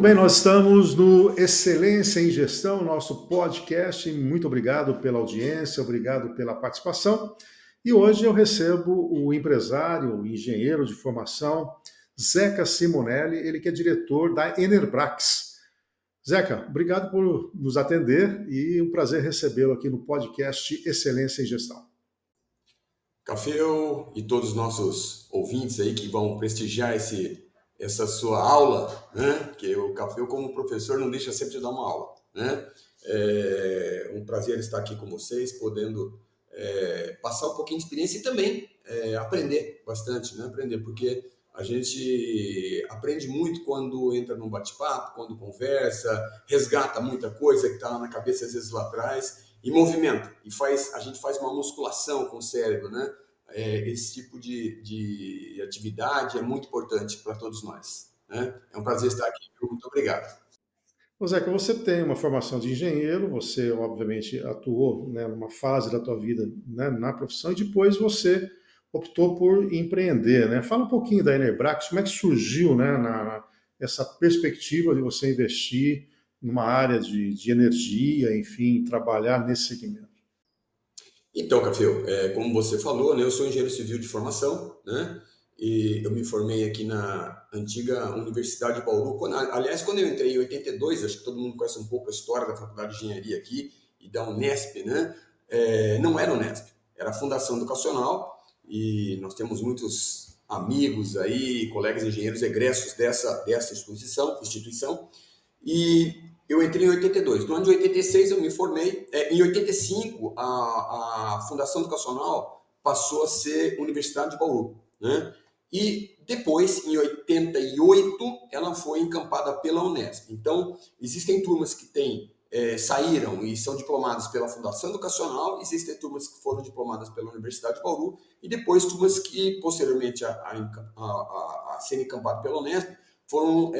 bem, nós estamos no Excelência em Gestão, nosso podcast. Muito obrigado pela audiência, obrigado pela participação. E hoje eu recebo o empresário, o engenheiro de formação, Zeca Simonelli, ele que é diretor da Enerbrax. Zeca, obrigado por nos atender e um prazer recebê-lo aqui no podcast Excelência em Gestão. Cafeu e todos os nossos ouvintes aí que vão prestigiar essa sua aula, né? Que o Café, como professor, não deixa sempre de dar uma aula, né? É um prazer estar aqui com vocês, podendo passar um pouquinho de experiência e também aprender bastante, né? Aprender, porque a gente aprende muito quando entra num bate-papo, quando conversa, resgata muita coisa que está lá na cabeça, às vezes lá atrás, e movimenta. E a gente faz uma musculação com o cérebro, né? Esse tipo de atividade é muito importante para todos nós, né? É um prazer estar aqui, muito obrigado. Ô Zeca, você tem uma formação de engenheiro, você obviamente atuou, né, numa fase da tua vida, né, na profissão e depois você optou por empreender, né? Fala um pouquinho da Enerbrax, como é que surgiu, né, essa perspectiva de você investir numa área de energia, enfim, trabalhar nesse segmento. Então, Cafeu, como você falou, né, eu sou engenheiro civil de formação, né? E eu me formei aqui na antiga Universidade de Bauru. Aliás, quando eu entrei em 82, acho que todo mundo conhece um pouco a história da Faculdade de Engenharia aqui e da Unesp, né? Não era Unesp, era a Fundação Educacional, e nós temos muitos amigos aí, colegas engenheiros egressos dessa instituição. E eu entrei em 82. No ano de 86 eu me formei. Em 85 a Fundação Educacional passou a ser Universidade de Bauru, né? E depois, em 88, ela foi encampada pela Unesp. Então, existem turmas que saíram e são diplomadas pela Fundação Educacional, existem turmas que foram diplomadas pela Universidade de Bauru, e depois turmas que, posteriormente a serem encampadas pela Unesp, foram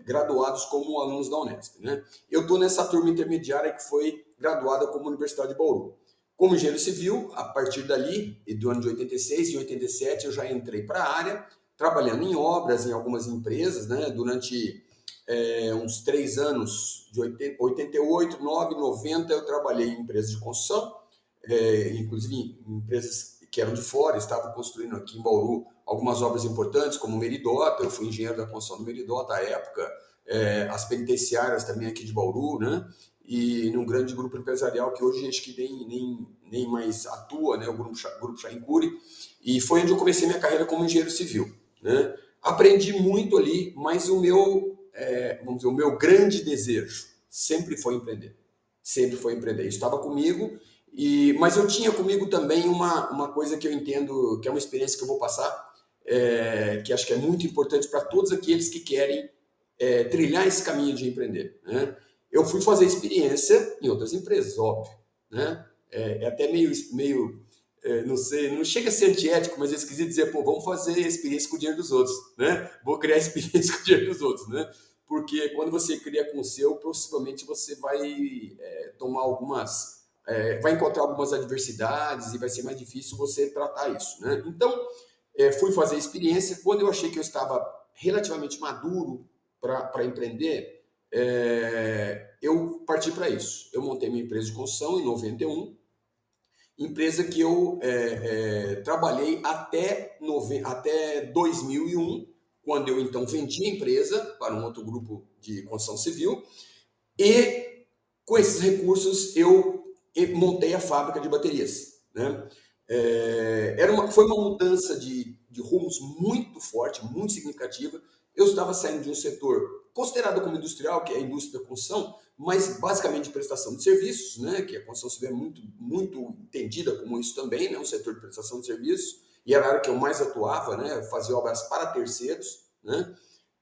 graduados como alunos da Unesp, né? Eu estou nessa turma intermediária que foi graduada como Universidade de Bauru. Como engenheiro civil, a partir dali, do ano de 86 e 87, eu já entrei para a área, trabalhando em obras, em algumas empresas, né? Durante uns 3 anos, de 88, 9, 90, eu trabalhei em empresas de construção, inclusive em empresas que eram de fora, estavam construindo aqui em Bauru algumas obras importantes, como o Meridota. Eu fui engenheiro da construção do Meridota à época, as penitenciárias também aqui de Bauru, né? E num grande grupo empresarial que hoje acho que nem mais atua, né? O Grupo Chaincuri. E foi onde eu comecei minha carreira como engenheiro civil, né? Aprendi muito ali, mas vamos dizer, o meu grande desejo sempre foi empreender. Sempre foi empreender. Isso estava comigo, mas eu tinha comigo também uma coisa que eu entendo, que é uma experiência que eu vou passar, que acho que é muito importante para todos aqueles que querem trilhar esse caminho de empreender, né? Eu fui fazer experiência em outras empresas, óbvio, né? Até meio não sei, não chega a ser antiético, mas é esquisito dizer, pô, vamos fazer experiência com o dinheiro dos outros, né? Vou criar experiência com o dinheiro dos outros, né? Porque quando você cria com o seu, possivelmente você vai vai encontrar algumas adversidades e vai ser mais difícil você tratar isso, né? Então, fui fazer experiência. Quando eu achei que eu estava relativamente maduro para empreender, eu parti para isso. Eu montei minha empresa de construção em 91, empresa que eu trabalhei até 2001, quando eu então vendi a empresa para um outro grupo de construção civil, e com esses recursos eu montei a fábrica de baterias, né? Foi uma mudança de rumos muito forte, muito significativa. Eu estava saindo de um setor considerado como industrial, que é a indústria da construção, mas basicamente de prestação de serviços, né? Que a construção civil é muito entendida como isso também, né? Um setor de prestação de serviços, e era a área que eu mais atuava, né? Fazia obras para terceiros, né?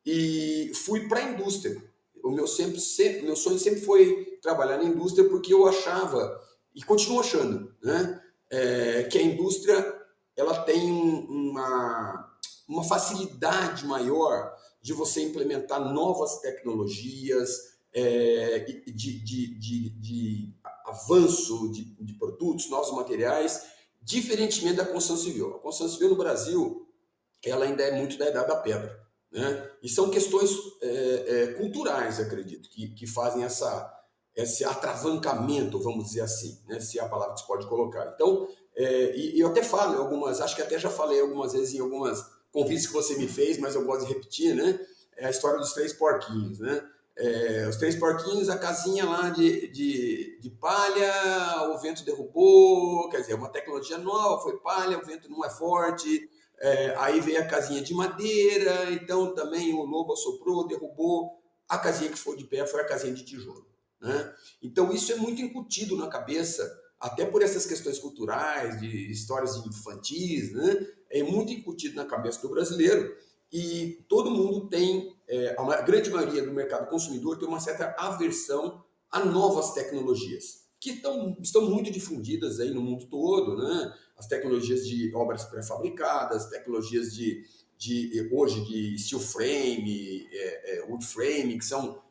E fui para a indústria. Meu sonho sempre foi trabalhar na indústria, porque eu achava, e continuo achando, né, que a indústria ela tem uma facilidade maior de você implementar novas tecnologias, de avanço de produtos, novos materiais, diferentemente da construção civil. A construção civil no Brasil ela ainda é muito da idade da pedra, né? E são questões culturais, acredito, que fazem esse atravancamento, vamos dizer assim, né? Se é a palavra que se pode colocar. Então, e eu até falo algumas, acho que até já falei algumas vezes em algumas convites que você me fez, mas eu gosto de repetir, né? É a história dos três porquinhos, né? Os três porquinhos, a casinha lá de palha, o vento derrubou, quer dizer, uma tecnologia nova, foi palha, o vento não é forte, aí veio a casinha de madeira, então também o lobo assoprou, derrubou, a casinha que ficou de pé foi a casinha de tijolo, né? Então isso é muito incutido na cabeça, até por essas questões culturais, de histórias infantis, né? É muito incutido na cabeça do brasileiro, e todo mundo tem, a grande maioria do mercado consumidor tem uma certa aversão a novas tecnologias, que estão muito difundidas aí no mundo todo, né? As tecnologias de obras pré-fabricadas, tecnologias hoje de steel frame, wood frame, que são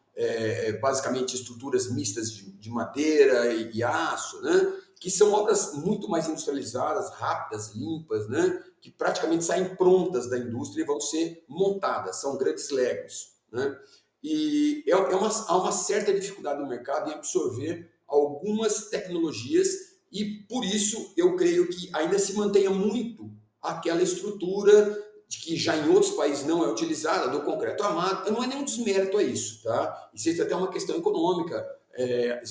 basicamente estruturas mistas de madeira e aço, né? Que são obras muito mais industrializadas, rápidas, limpas, né? Que praticamente saem prontas da indústria e vão ser montadas, são grandes legos, né? E há uma certa dificuldade no mercado em absorver algumas tecnologias e por isso eu creio que ainda se mantenha muito aquela estrutura de que já em outros países não é utilizada, do concreto armado. Não é nenhum desmérito a isso, tá? Existe até uma questão econômica.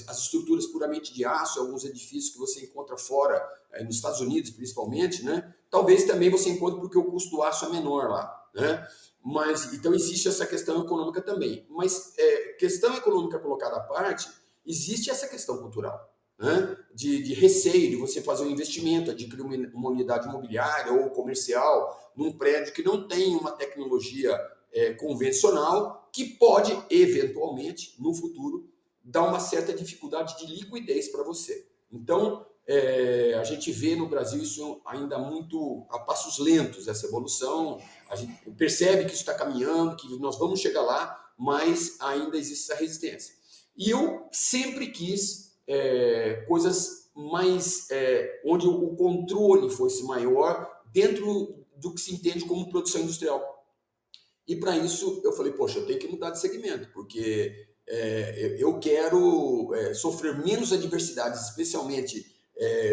As estruturas puramente de aço, alguns edifícios que você encontra fora, nos Estados Unidos principalmente, né? Talvez também você encontre porque o custo do aço é menor lá, né? Mas então existe essa questão econômica também. Mas questão econômica colocada à parte, existe essa questão cultural, né? De receio de você fazer um investimento, adquirir uma unidade imobiliária ou comercial num prédio que não tem uma tecnologia convencional, que pode eventualmente no futuro dar uma certa dificuldade de liquidez para você. Então, a gente vê no Brasil isso ainda muito a passos lentos, essa evolução. A gente percebe que isso está caminhando, que nós vamos chegar lá, mas ainda existe essa resistência. E eu sempre quis coisas mais onde o controle fosse maior dentro do que se entende como produção industrial. E para isso eu falei, poxa, eu tenho que mudar de segmento, porque eu quero sofrer menos adversidades, especialmente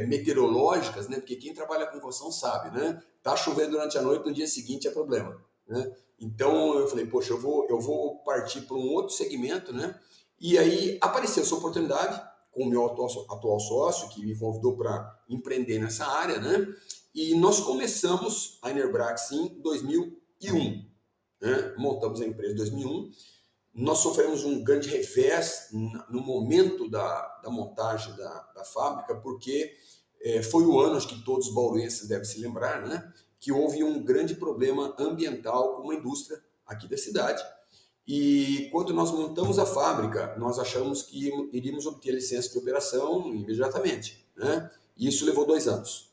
meteorológicas, né? Porque quem trabalha com construção sabe, né? Tá chovendo durante a noite, no dia seguinte é problema, né? Então eu falei, poxa, eu vou partir para um outro segmento, né? E aí apareceu essa oportunidade com o meu atual sócio, que me convidou para empreender nessa área, né? E nós começamos a Enerbrax em 2001, né? Montamos a empresa em 2001. Nós sofremos um grande revés no momento da montagem da fábrica, porque foi o ano, acho que todos os bauruenses devem se lembrar, né? Que houve um grande problema ambiental com uma indústria aqui da cidade. E quando nós montamos a fábrica, nós achamos que iríamos obter a licença de operação imediatamente, né? E isso levou 2 anos.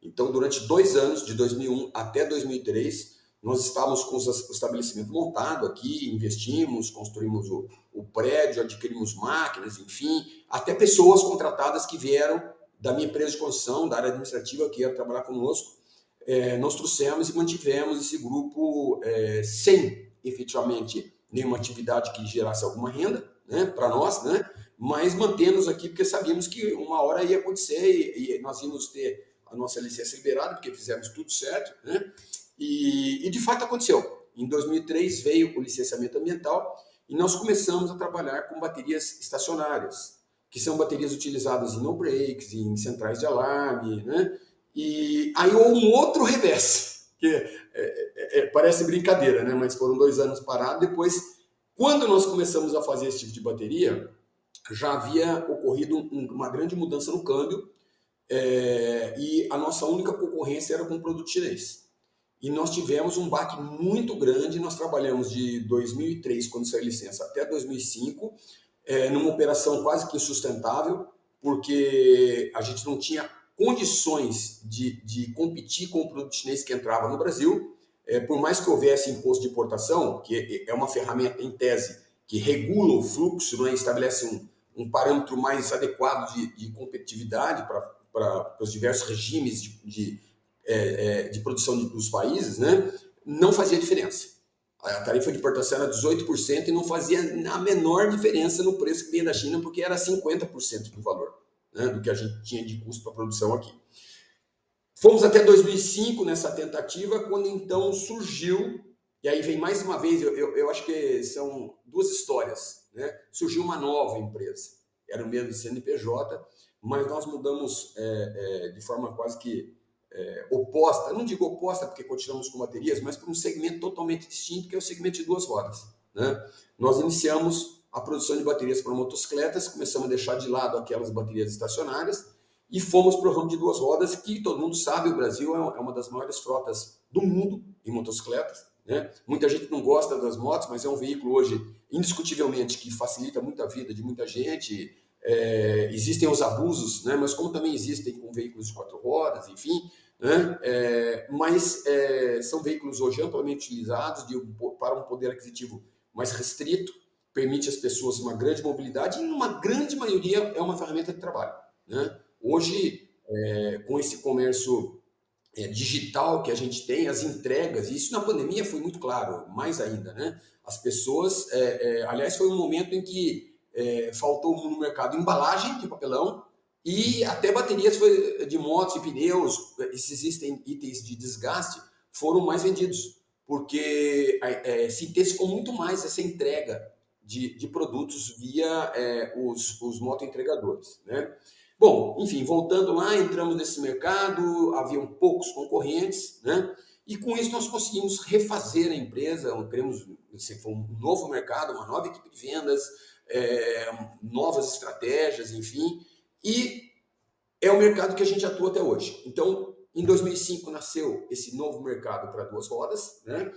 Então, durante 2 anos, de 2001 até 2003, nós estávamos com o estabelecimento montado aqui, investimos, construímos o prédio, adquirimos máquinas, enfim, até pessoas contratadas que vieram da minha empresa de construção, da área administrativa, que iam trabalhar conosco. Nós trouxemos e mantivemos esse grupo sem, efetivamente, nenhuma atividade que gerasse alguma renda, né, para nós, né, mas mantemos aqui porque sabíamos que uma hora ia acontecer e nós íamos ter a nossa licença liberada, porque fizemos tudo certo, né? E de fato aconteceu. Em 2003 veio o licenciamento ambiental e nós começamos a trabalhar com baterias estacionárias, que são baterias utilizadas em no-breaks, em centrais de alarme, né? E aí houve um outro revés, que parece brincadeira, né? Mas foram 2 anos parados. Depois, quando nós começamos a fazer esse tipo de bateria, já havia ocorrido uma grande mudança no câmbio, e a nossa única concorrência era com o produto chinês. E nós tivemos um baque muito grande. Nós trabalhamos de 2003, quando saiu a licença, até 2005, numa operação quase que insustentável, porque a gente não tinha condições de competir com o produto chinês que entrava no Brasil. Por mais que houvesse imposto de importação, que é uma ferramenta em tese que regula o fluxo, né, estabelece um parâmetro mais adequado de competitividade para os diversos regimes de produção dos países, né, não fazia diferença. A tarifa de importação era 18% e não fazia a menor diferença no preço que vinha da China, porque era 50% do valor, né, do que a gente tinha de custo para produção aqui. Fomos até 2005 nessa tentativa, quando então surgiu, e aí vem mais uma vez, eu acho que são duas histórias, né? Surgiu uma nova empresa, era o mesmo CNPJ, mas nós mudamos de forma quase que oposta, não digo oposta porque continuamos com baterias, mas para um segmento totalmente distinto, que é o segmento de duas rodas, né? Nós iniciamos a produção de baterias para motocicletas, começamos a deixar de lado aquelas baterias estacionárias, e fomos para o ramo de duas rodas, que todo mundo sabe, o Brasil é uma das maiores frotas do mundo em motocicletas, né? Muita gente não gosta das motos, mas é um veículo hoje, indiscutivelmente, que facilita muito a vida de muita gente. Existem os abusos, né? Mas como também existem com veículos de quatro rodas, enfim, né? São veículos hoje amplamente utilizados para um poder aquisitivo mais restrito, permite às pessoas uma grande mobilidade e, numa grande maioria, é uma ferramenta de trabalho, né? Hoje, com esse comércio digital que a gente tem, as entregas, e isso na pandemia foi muito claro, mais ainda, né? As pessoas, aliás, foi um momento em que faltou no mercado embalagem de papelão e até baterias de motos e pneus, esses itens de desgaste, foram mais vendidos, porque se intensificou muito mais essa entrega de produtos via os motoentregadores, né? Bom, enfim, voltando lá, entramos nesse mercado, haviam poucos concorrentes, né? E com isso nós conseguimos refazer a empresa, criamos um novo mercado, uma nova equipe de vendas, novas estratégias, enfim, e é o mercado que a gente atua até hoje. Então, em 2005 nasceu esse novo mercado para duas rodas, né?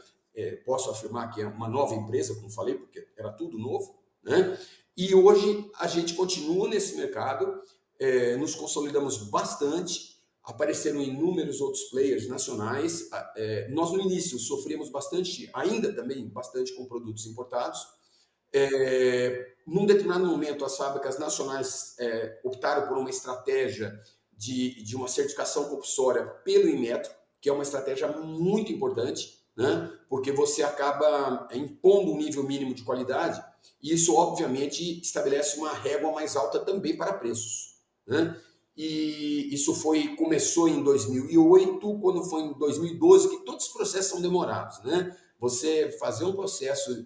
Posso afirmar que é uma nova empresa, como falei, porque era tudo novo, né? E hoje a gente continua nesse mercado, nos consolidamos bastante, apareceram inúmeros outros players nacionais. Nós no início sofremos bastante, ainda também bastante com produtos importados. Num determinado momento, as fábricas nacionais optaram por uma estratégia de uma certificação compulsória pelo Inmetro, que é uma estratégia muito importante, né? Porque você acaba impondo um nível mínimo de qualidade e isso, obviamente, estabelece uma régua mais alta também para preços, né? E isso começou em 2008, quando foi em 2012, que todos os processos são demorados, né? Você fazer um processo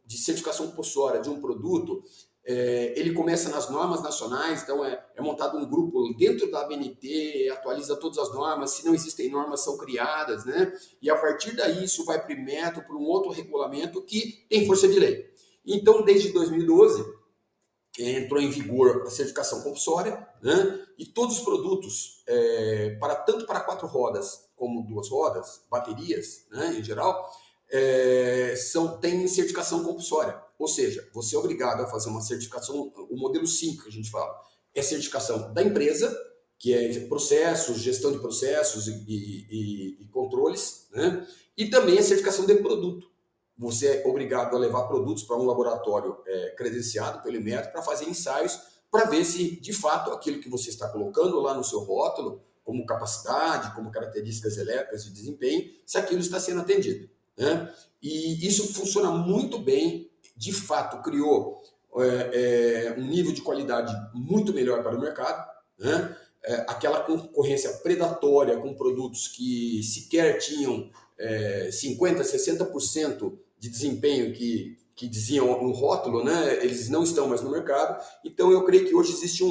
de certificação compulsória de um produto, ele começa nas normas nacionais, então é montado um grupo dentro da ABNT, atualiza todas as normas, se não existem normas são criadas, né? E a partir daí isso vai para o Inmetro, para um outro regulamento que tem força de lei. Então, desde 2012, entrou em vigor a certificação compulsória, né? E todos os produtos, tanto para quatro rodas como duas rodas, baterias, né, em geral, têm certificação compulsória. Ou seja, você é obrigado a fazer uma certificação, o modelo 5 que a gente fala, é certificação da empresa, que é processos, gestão de processos e controles, né? E também a certificação de produto. Você é obrigado a levar produtos para um laboratório credenciado pelo Inmetro para fazer ensaios para ver se, de fato, aquilo que você está colocando lá no seu rótulo, como capacidade, como características elétricas de desempenho, se aquilo está sendo atendido, né? E isso funciona muito bem, de fato, criou um nível de qualidade muito melhor para o mercado, né? Aquela concorrência predatória com produtos que sequer tinham 50%, 60% de desempenho que diziam no rótulo, né? Eles não estão mais no mercado. Então, eu creio que hoje existe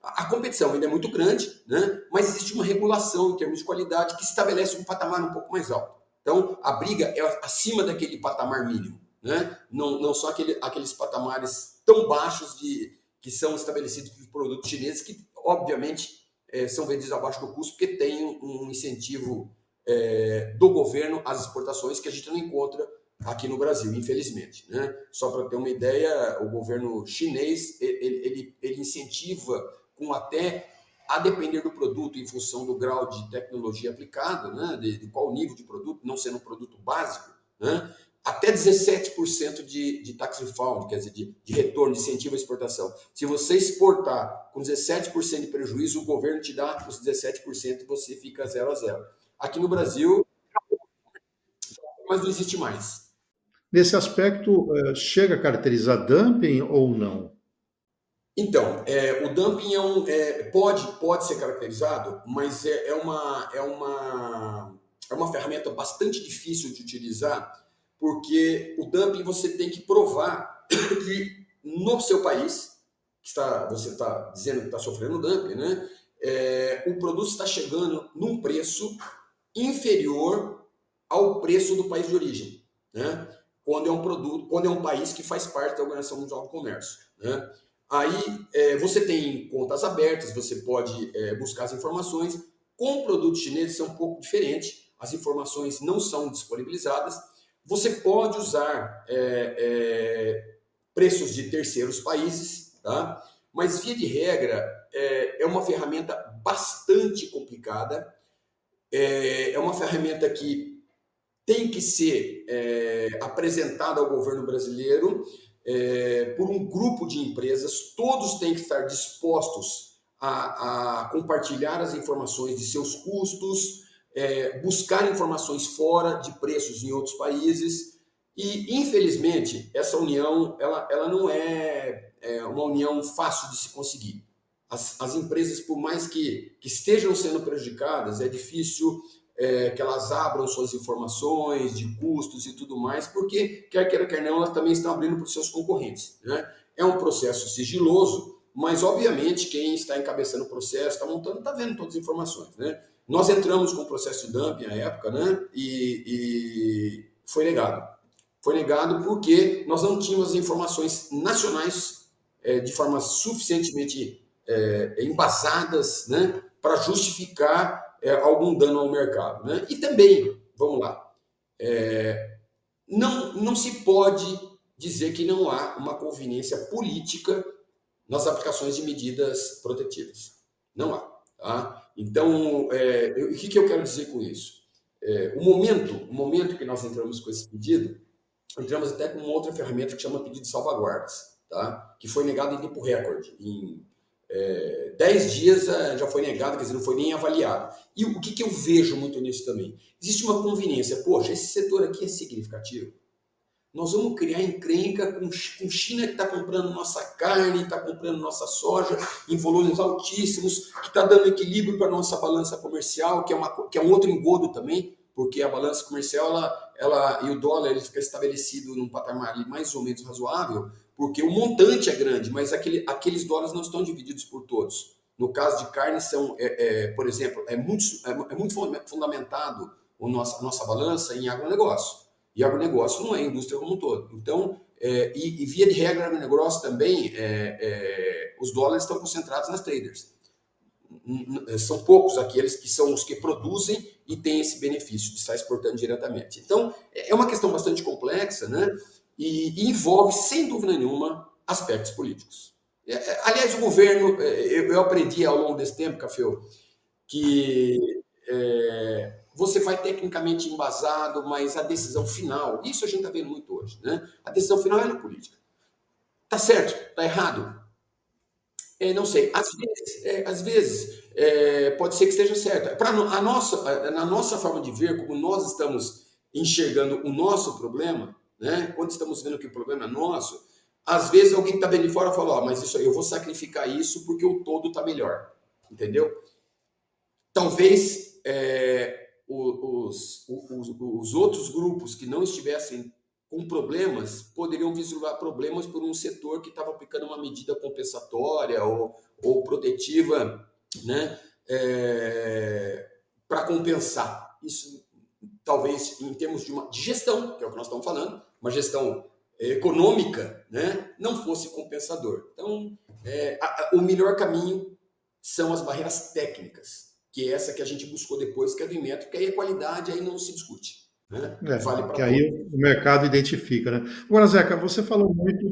a competição ainda é muito grande, né? Mas existe uma regulação em termos de qualidade que estabelece um patamar um pouco mais alto. Então, a briga é acima daquele patamar mínimo, né? Não são aqueles patamares tão baixos que são estabelecidos por produtos chineses que, obviamente, são vendidos abaixo do custo porque tem um incentivo do governo às exportações que a gente não encontra aqui no Brasil, infelizmente, né? Só para ter uma ideia, o governo chinês ele incentiva com até, a depender do produto, em função do grau de tecnologia aplicado, né? de qual nível de produto, não sendo um produto básico, né? Até 17% de tax refund, quer dizer, de retorno, de incentivo à exportação. Se você exportar com 17% de prejuízo, o governo te dá os 17% e você fica 0 a 0. Aqui no Brasil, mas não existe mais. Nesse aspecto, chega a caracterizar dumping ou não? Então, o dumping pode ser caracterizado, mas é uma ferramenta bastante difícil de utilizar, porque o dumping você tem que provar que no seu país, você está dizendo que está sofrendo dumping, né? O produto está chegando num preço inferior ao preço do país de origem, né? Quando é um país que faz parte da Organização Mundial do Comércio, né? Aí você tem contas abertas, você pode buscar as informações. Com produtos chineses é um pouco diferente, as informações não são disponibilizadas. Você pode usar preços de terceiros países, tá? Mas via de regra é uma ferramenta bastante complicada, é uma ferramenta que tem que ser apresentada ao governo brasileiro por um grupo de empresas, todos têm que estar dispostos a compartilhar as informações de seus custos, buscar informações fora de preços em outros países, e infelizmente essa união ela não é uma união fácil de se conseguir. As empresas, por mais que estejam sendo prejudicadas, é difícil que elas abram suas informações de custos e tudo mais, porque, quer queira, quer não, elas também estão abrindo para os seus concorrentes, né? É um processo sigiloso, mas, obviamente, quem está encabeçando o processo, está montando, está vendo todas as informações, né? Nós entramos com o processo de dumping na época, né? E foi negado. Foi negado porque nós não tínhamos as informações nacionais de forma suficientemente embasadas, né, para justificar algum dano ao mercado, né? E também, vamos lá, não se pode dizer que não há uma conveniência política nas aplicações de medidas protetivas. Não há. Tá? Então, o que eu quero dizer com isso? O momento que nós entramos com esse pedido, entramos até com uma outra ferramenta que chama pedido de salvaguardas, tá? Que foi negado em tempo recorde. Em 10 dias já foi negado, quer dizer, não foi nem avaliado. E o que eu vejo muito nisso também? Existe uma conveniência. Poxa, esse setor aqui é significativo. Nós vamos criar encrenca com China que está comprando nossa carne, está comprando nossa soja em volumes altíssimos, que está dando equilíbrio para a nossa balança comercial, que é um outro engodo também, porque a balança comercial e o dólar ele fica estabelecido num patamar ali mais ou menos razoável, porque o montante é grande, mas aqueles dólares não estão divididos por todos. No caso de carne, por exemplo, é muito fundamentado a nossa balança em agronegócio. E agronegócio não é indústria como um todo. Então, e via de regra, agronegócio também, os dólares estão concentrados nas traders. São poucos aqueles que são os que produzem e têm esse benefício de estar exportando diretamente. Então, é uma questão bastante complexa, né? E envolve, sem dúvida nenhuma, aspectos políticos. Aliás, o governo, eu aprendi ao longo desse tempo, Café, que você vai tecnicamente embasado, mas a decisão final, isso a gente está vendo muito hoje, né? A decisão final é na política. Tá certo? Tá errado? Não sei. Às vezes pode ser que esteja certo. Na nossa forma de ver, como nós estamos enxergando o nosso problema, né? Quando estamos vendo que o problema é nosso, às vezes alguém que está bem de fora fala, mas isso eu vou sacrificar isso porque o todo está melhor. Entendeu? Talvez os outros grupos que não estivessem com problemas poderiam vislumbrar problemas por um setor que estava aplicando uma medida compensatória ou protetiva, né, para compensar. Isso talvez em termos de gestão, que é o que nós estamos falando, uma gestão econômica, né, não fosse compensador. Então, o melhor caminho são as barreiras técnicas, que é essa que a gente buscou depois, que é do Inmetro, que aí a qualidade aí não se discute, né? Vale para Que todos. aí o mercado identifica, né? Agora, Zeca, você falou muito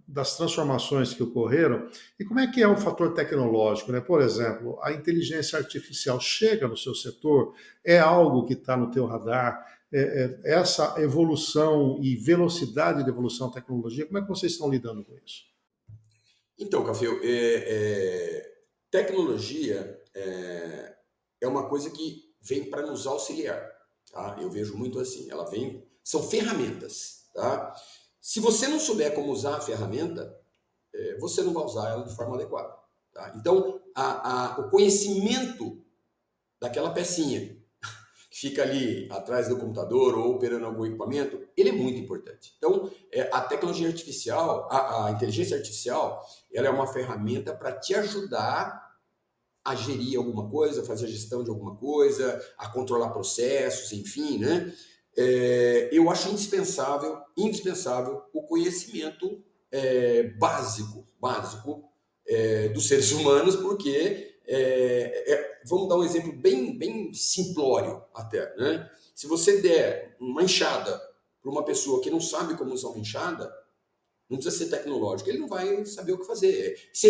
das transformações que ocorreram, e como é que é o fator tecnológico, né? Por exemplo, a inteligência artificial chega no seu setor, é algo que está no teu radar, essa evolução e velocidade de evolução da tecnologia, como é que vocês estão lidando com isso? Então, Café, tecnologia é uma coisa que vem para nos auxiliar, tá? Eu vejo muito assim, ela vem, são ferramentas, tá? Se você não souber como usar a ferramenta, você não vai usar ela de forma adequada, tá? Então, o conhecimento daquela pecinha que fica ali atrás do computador ou operando algum equipamento, ele é muito importante. Então, a tecnologia artificial, a inteligência artificial, ela é uma ferramenta para te ajudar a gerir alguma coisa, fazer a gestão de alguma coisa, a controlar processos, enfim, né? Eu acho indispensável o conhecimento básico dos seres humanos, porque vamos dar um exemplo bem simplório até, né? Se você der uma enxada para uma pessoa que não sabe como usar uma enxada, não precisa ser tecnológico, ele não vai saber o que fazer. Se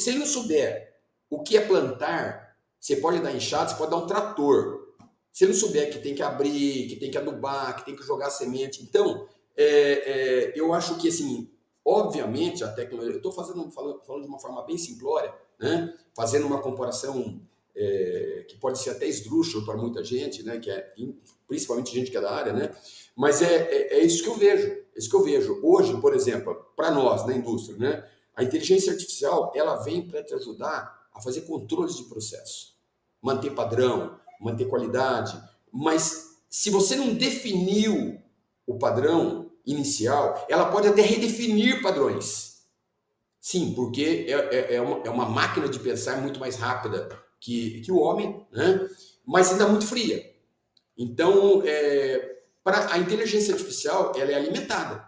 ele não souber o que é plantar, você pode dar enxada, você pode dar um trator. Se ele não souber que tem que abrir, que tem que adubar, que tem que jogar semente. Então, eu acho que, assim, obviamente, a tecnologia... Eu estou falando de uma forma bem simplória, né? Fazendo uma comparação que pode ser até esdrúxula para muita gente, né? Principalmente gente que é da área, né? Mas é isso que eu vejo. É isso que eu vejo. Hoje, por exemplo, para nós, na indústria, né? A inteligência artificial, ela vem para te ajudar a fazer controles de processo. Manter padrão, manter qualidade. Mas se você não definiu o padrão inicial, ela pode até redefinir padrões. Sim, porque é uma máquina de pensar muito mais rápida que o homem, né? Mas ainda muito fria. Então, a inteligência artificial, ela é alimentada.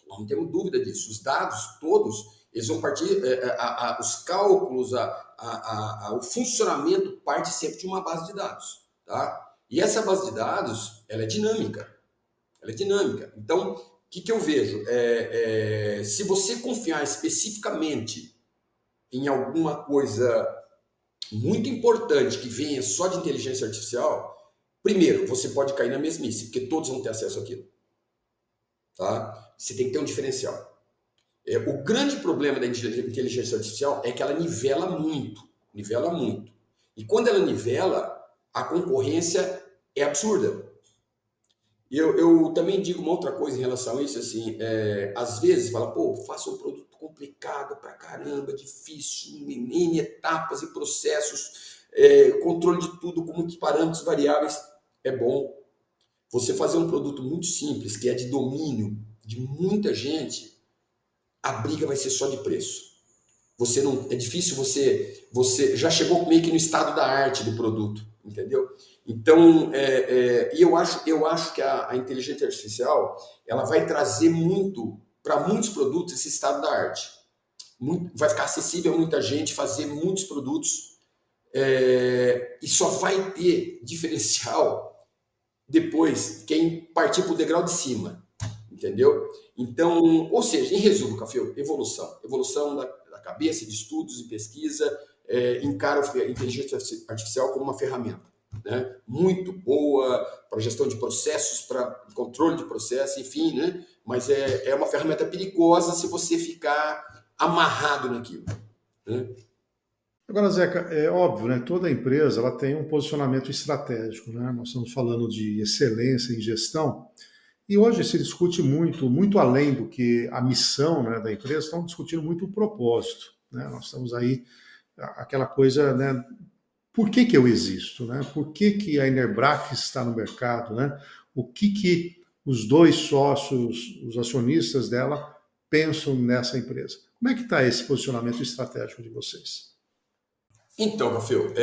Não temos dúvida disso. Os dados todos, eles vão partir, os cálculos, o funcionamento parte sempre de uma base de dados, tá? E essa base de dados, ela é dinâmica. Ela é dinâmica. Então, o que eu vejo? Se você confiar especificamente em alguma coisa muito importante que venha só de inteligência artificial, primeiro, você pode cair na mesmice, porque todos vão ter acesso àquilo. Tá? Você tem que ter um diferencial. O grande problema da inteligência artificial é que ela nivela muito. Nivela muito. E quando ela nivela, a concorrência é absurda. Eu também digo uma outra coisa em relação a isso, assim, às vezes fala, pô, faça um produto complicado pra caramba, difícil, em etapas e processos, controle de tudo com muitos parâmetros variáveis. É bom. Você fazer um produto muito simples, que é de domínio de muita gente, a briga vai ser só de preço. Você não, é difícil você já chegou meio que no estado da arte do produto, entendeu? Então, eu acho que a inteligência artificial ela vai trazer muito para muitos produtos esse estado da arte. Vai ficar acessível a muita gente fazer muitos produtos e só vai ter diferencial depois quem partir para o degrau de cima, entendeu? Então, ou seja, em resumo, Café, evolução da cabeça, de estudos e pesquisa, encara a inteligência artificial como uma ferramenta, né? Muito boa para gestão de processos, para controle de processos, enfim, né? Mas é uma ferramenta perigosa se você ficar amarrado naquilo, né? Agora, Zeca, é óbvio, né? Toda empresa ela tem um posicionamento estratégico, né? Nós estamos falando de excelência em gestão e hoje se discute muito além do que a missão, né, da empresa, estão discutindo muito o propósito, né? Nós estamos aí aquela coisa, né? Por que eu existo, né? Por que a Enerbrac está no mercado, né? O que os dois sócios, os acionistas dela, pensam nessa empresa? Como é que está esse posicionamento estratégico de vocês? Então, Rafael,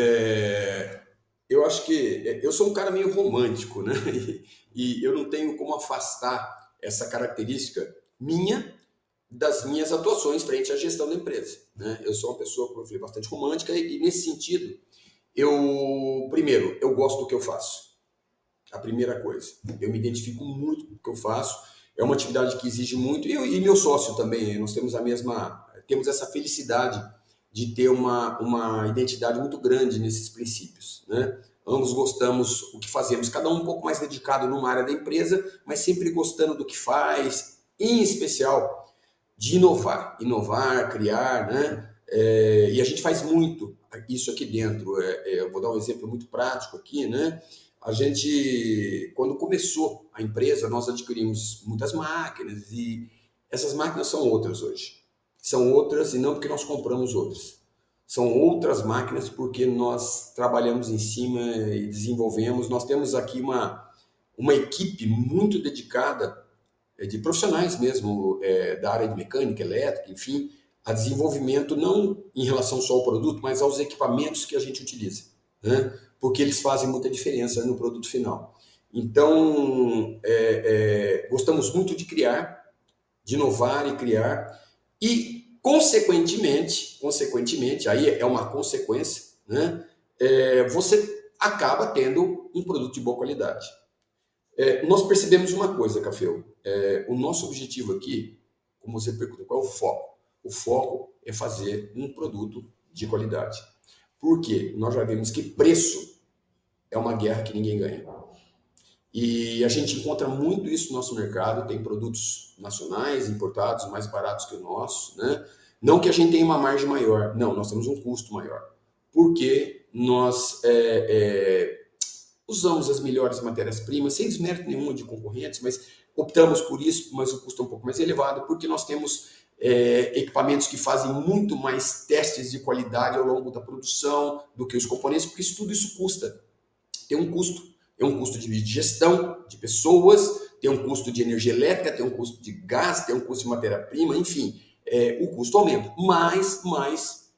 eu acho que eu sou um cara meio romântico, né? E eu não tenho como afastar essa característica minha das minhas atuações frente à gestão da empresa, né? Eu sou uma pessoa, como eu falei, bastante romântica e nesse sentido, primeiro, eu gosto do que eu faço. A primeira coisa, eu me identifico muito com o que eu faço. É uma atividade que exige muito e meu sócio também. Nós temos essa felicidade de ter uma identidade muito grande nesses princípios, né? Ambos gostamos do que fazemos, cada um pouco mais dedicado numa área da empresa, mas sempre gostando do que faz, em especial de inovar, criar, né? E a gente faz muito isso aqui dentro. Eu vou dar um exemplo muito prático aqui, né? A gente, quando começou a empresa, nós adquirimos muitas máquinas e essas máquinas são outras hoje. São outras e não porque nós compramos outras. São outras máquinas porque nós trabalhamos em cima e desenvolvemos. Nós temos aqui uma equipe muito dedicada de profissionais mesmo, da área de mecânica, elétrica, enfim, a desenvolvimento não em relação só ao produto, mas aos equipamentos que a gente utiliza, né? Porque eles fazem muita diferença no produto final. Então, gostamos muito de criar, de inovar e criar, e, consequentemente, aí é uma consequência, né? Você acaba tendo um produto de boa qualidade. Nós percebemos uma coisa, Cafeu. O nosso objetivo aqui, como você perguntou, qual é o foco? O foco é fazer um produto de qualidade. Por quê? Nós já vimos que preço é uma guerra que ninguém ganha. E a gente encontra muito isso no nosso mercado. Tem produtos nacionais, importados, mais baratos que o nosso, né? Não que a gente tenha uma margem maior, não, nós temos um custo maior. Porque nós usamos as melhores matérias-primas, sem desmérito nenhum de concorrentes, mas optamos por isso, mas o custo é um pouco mais elevado, porque nós temos equipamentos que fazem muito mais testes de qualidade ao longo da produção do que os componentes, porque tudo isso custa. Tem um custo. É um custo de gestão de pessoas, tem um custo de energia elétrica, tem um custo de gás, tem um custo de matéria-prima, enfim, o custo aumenta. Mas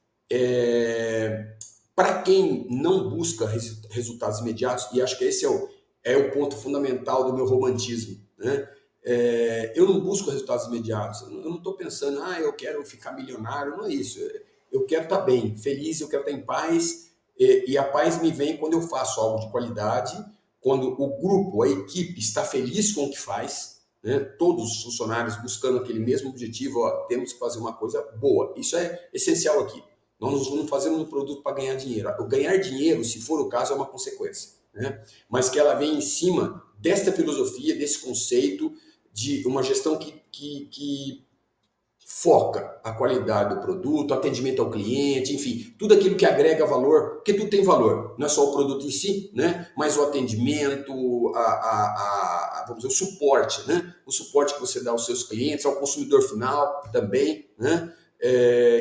para quem não busca resultados imediatos, e acho que esse é o ponto fundamental do meu romantismo, né? Eu não busco resultados imediatos, eu não estou pensando, eu quero ficar milionário, não é isso. Eu quero estar bem, feliz, eu quero estar em paz, e a paz me vem quando eu faço algo de qualidade, quando o grupo, a equipe está feliz com o que faz, né? Todos os funcionários buscando aquele mesmo objetivo, temos que fazer uma coisa boa. Isso é essencial aqui. Nós não fazemos um produto para ganhar dinheiro. O ganhar dinheiro, se for o caso, é uma consequência, né? Mas que ela vem em cima desta filosofia, desse conceito de uma gestão que foca a qualidade do produto, atendimento ao cliente, enfim, tudo aquilo que agrega valor, porque tudo tem valor, não é só o produto em si, né? Mas o atendimento, vamos dizer, o suporte, né? O suporte que você dá aos seus clientes, ao consumidor final também, né?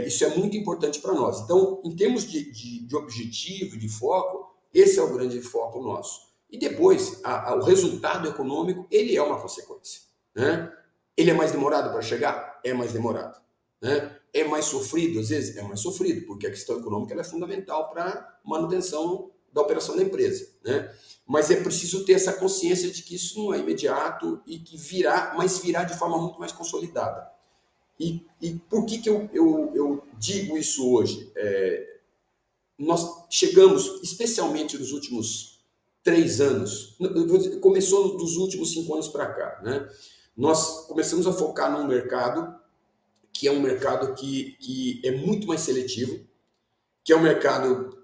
Isso é muito importante para nós. Então, em termos de objetivo, de foco, esse é o grande foco nosso. E depois, o resultado econômico, ele é uma consequência, né? Ele é mais demorado para chegar? É mais demorado, né? É mais sofrido? Às vezes é mais sofrido, porque a questão econômica ela é fundamental para a manutenção da operação da empresa, né? Mas é preciso ter essa consciência de que isso não é imediato e que virá, mas virá de forma muito mais consolidada. E por que eu digo isso hoje? Nós chegamos, especialmente nos últimos 3 anos, começou dos últimos 5 anos para cá, né? Nós começamos a focar num mercado que é um mercado que é muito mais seletivo, que é um mercado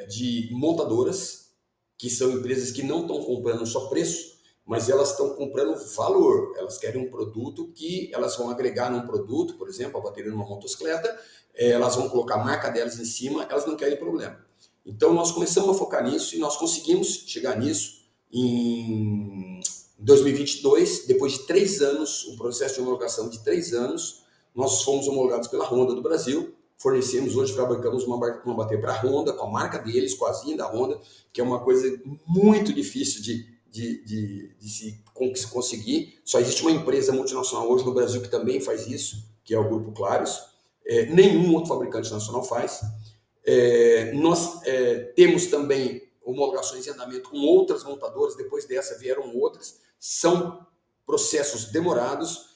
de montadoras, que são empresas que não estão comprando só preço, mas elas estão comprando valor. Elas querem um produto que elas vão agregar num produto, por exemplo, a bateria numa motocicleta, elas vão colocar a marca delas em cima, elas não querem problema. Então nós começamos a focar nisso e nós conseguimos chegar nisso em 2022, depois de 3 anos, um processo de homologação de 3 anos, nós fomos homologados pela Honda do Brasil, fornecemos, hoje fabricamos uma bateria para a Honda, com a marca deles, com a asinha da Honda, que é uma coisa muito difícil de se conseguir. Só existe uma empresa multinacional hoje no Brasil que também faz isso, que é o Grupo Clarios. Nenhum outro fabricante nacional faz. Nós temos também homologações em andamento com outras montadoras, depois dessa vieram outras, são processos demorados.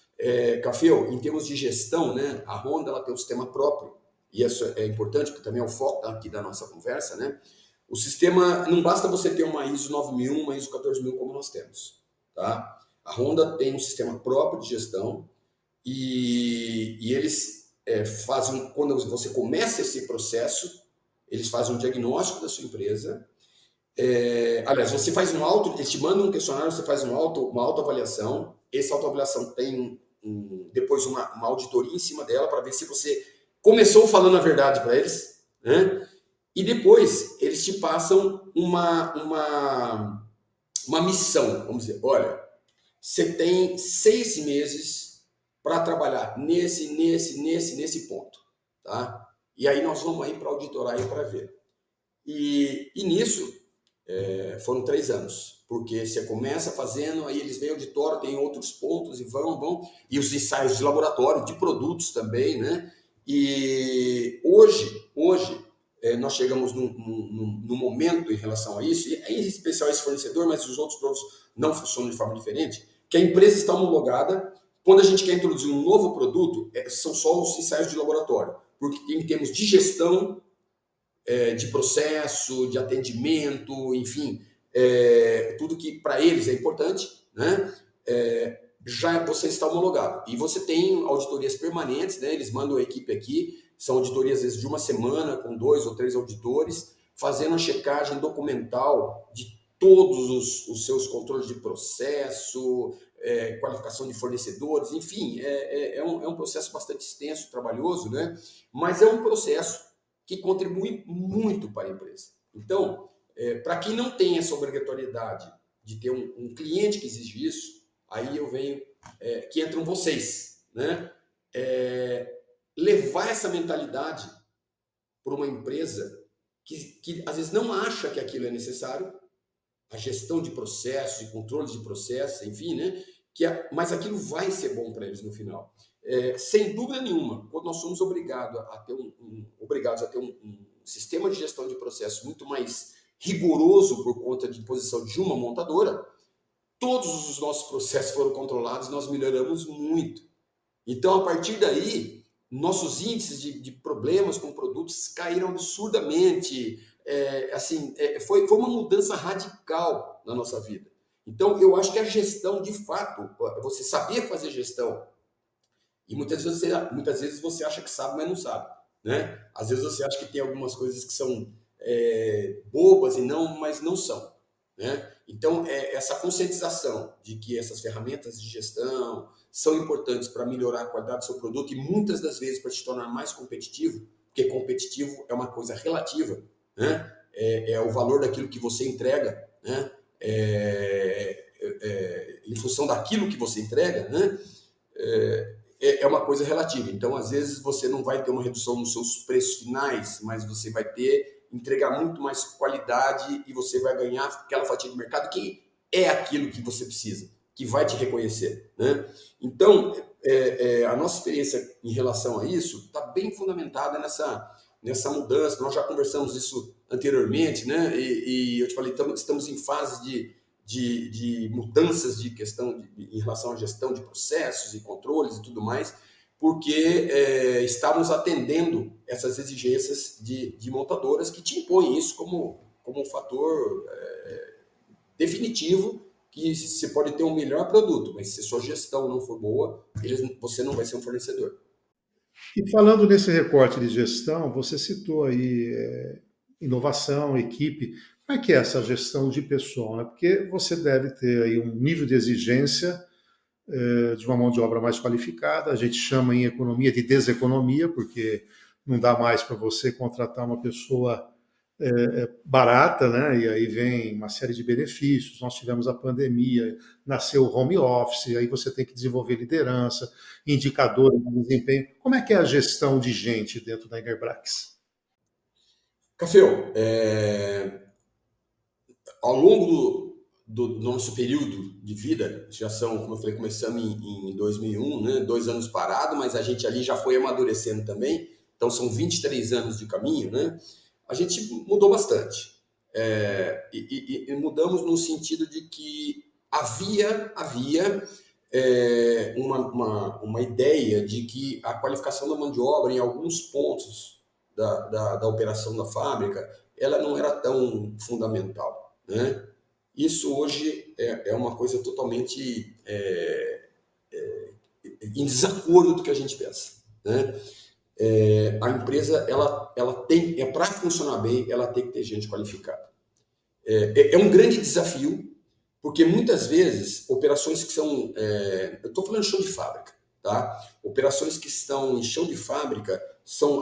Cafeu, em termos de gestão, né, a Honda ela tem um sistema próprio, e isso é importante, porque também é o foco aqui da nossa conversa, né? O sistema, não basta você ter uma ISO 9001, uma ISO 14000 como nós temos, tá? A Honda tem um sistema próprio de gestão e eles fazem, quando você começa esse processo, eles fazem um diagnóstico da sua empresa. Aliás, você faz eles te mandam um questionário, você faz uma autoavaliação. Essa autoavaliação tem depois uma auditoria em cima dela para ver se você começou falando a verdade para eles, né? E depois eles te passam uma missão, vamos dizer, olha, você tem 6 meses para trabalhar nesse ponto, tá? E aí nós vamos aí para auditorar e para ver. E nisso foram 3 anos, porque você começa fazendo, aí eles vêm auditório, tem outros pontos e vão, e os ensaios de laboratório, de produtos também, né? E hoje nós chegamos num momento em relação a isso, e em especial esse fornecedor, mas os outros produtos não funcionam de forma diferente, que a empresa está homologada. Quando a gente quer introduzir um novo produto, são só os ensaios de laboratório, porque em termos de gestão, de processo, de atendimento, enfim, tudo que para eles é importante, né? Já você está homologado. E você tem auditorias permanentes, né? Eles mandam a equipe aqui, são auditorias às vezes de uma semana, com 2 ou 3 auditores, fazendo a checagem documental de todos os seus controles de processo, qualificação de fornecedores, enfim, é um processo bastante extenso, trabalhoso, né? Mas é um processo que contribui muito para a empresa. Então, para quem não tem essa obrigatoriedade de ter um cliente que exige isso, aí eu venho, que entram vocês, né? Levar essa mentalidade para uma empresa que às vezes não acha que aquilo é necessário, a gestão de processos e controle de processos, enfim, né? Mas aquilo vai ser bom para eles no final. Sem dúvida nenhuma, quando nós somos obrigados a ter um sistema de gestão de processos muito mais rigoroso por conta de imposição de uma montadora, todos os nossos processos foram controlados, nós melhoramos muito. Então, a partir daí, nossos índices de problemas com produtos caíram absurdamente. Foi uma mudança radical na nossa vida. Então, eu acho que a gestão, de fato, você saber fazer gestão, e muitas vezes você acha que sabe, mas não sabe, né? Às vezes você acha que tem algumas coisas que são bobas mas não são, né? Então, essa conscientização de que essas ferramentas de gestão são importantes para melhorar a qualidade do seu produto e muitas das vezes para te tornar mais competitivo, porque competitivo é uma coisa relativa, né? É o valor daquilo que você entrega, né? Em função daquilo que você entrega, né? É uma coisa relativa. Então, às vezes, você não vai ter uma redução nos seus preços finais, mas você vai entregar muito mais qualidade e você vai ganhar aquela fatia de mercado que é aquilo que você precisa, que vai te reconhecer, né? Então, a nossa experiência em relação a isso está bem fundamentada nessa mudança. Nós já conversamos isso anteriormente, né? E eu te falei, estamos em fase de mudanças de questão em relação à gestão de processos e controles e tudo mais, porque estávamos atendendo essas exigências de montadoras que te impõem isso como um fator definitivo, que você pode ter um melhor produto, mas se sua gestão não for boa, você não vai ser um fornecedor. E falando nesse recorte de gestão, você citou aí inovação, equipe. Como é que é essa gestão de pessoal, né? Porque você deve ter aí um nível de exigência de uma mão de obra mais qualificada. A gente chama em economia de deseconomia, porque não dá mais para você contratar uma pessoa barata, né? E aí vem uma série de benefícios. Nós tivemos a pandemia, nasceu o home office, aí você tem que desenvolver liderança, indicadores de desempenho. Como é que é a gestão de gente dentro da Engerbrax? Cafeu, ao longo do nosso período de vida, já são, como eu falei, começamos em 2001, né? 2 anos parado, mas a gente ali já foi amadurecendo também, então são 23 anos de caminho, né? A gente mudou bastante. E mudamos no sentido de que havia uma ideia de que a qualificação da mão de obra em alguns pontos da operação da fábrica, ela não era tão fundamental, né? Isso hoje é uma coisa totalmente em desacordo do que a gente pensa, né? A empresa ela tem, para funcionar bem, ela tem que ter gente qualificada. É um grande desafio, porque muitas vezes operações que são, eu estou falando de chão de fábrica, tá? Operações que estão em chão de fábrica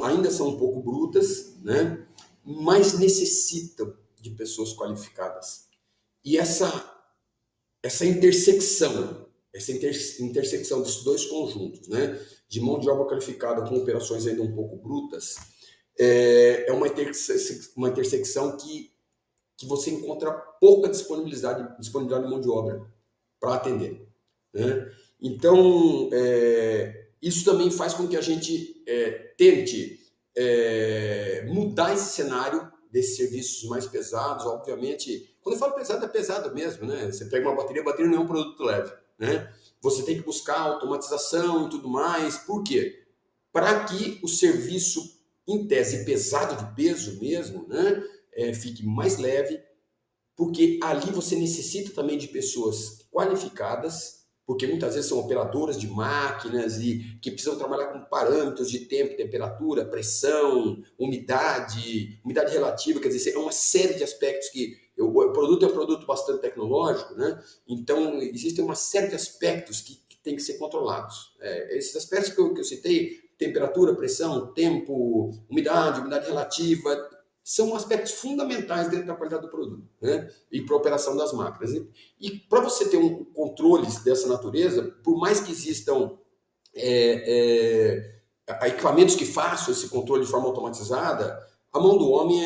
ainda são um pouco brutas, né? mais necessitam de pessoas qualificadas. E essa intersecção desses dois conjuntos, né, de mão de obra qualificada com operações ainda um pouco brutas, é uma intersecção que você encontra pouca disponibilidade de mão de obra para atender, né? Então, isso também faz com que a gente tente mudar esse cenário desses serviços mais pesados. Obviamente, quando eu falo pesado, é pesado mesmo, né? Você pega uma bateria, a bateria não é um produto leve, né? Você tem que buscar automatização e tudo mais. Por quê? Para que o serviço, em tese pesado de peso mesmo, né, fique mais leve, porque ali você necessita também de pessoas qualificadas, porque muitas vezes são operadoras de máquinas e que precisam trabalhar com parâmetros de tempo, temperatura, pressão, umidade relativa, quer dizer, é uma série de aspectos que o produto é um produto bastante tecnológico, né? Então existem uma série de aspectos que tem que ser controlados. Esses aspectos que eu citei, temperatura, pressão, tempo, umidade relativa, são aspectos fundamentais dentro da qualidade do produto, né? E para a operação das máquinas. E para você ter um controle dessa natureza, por mais que existam equipamentos que façam esse controle de forma automatizada, a mão do homem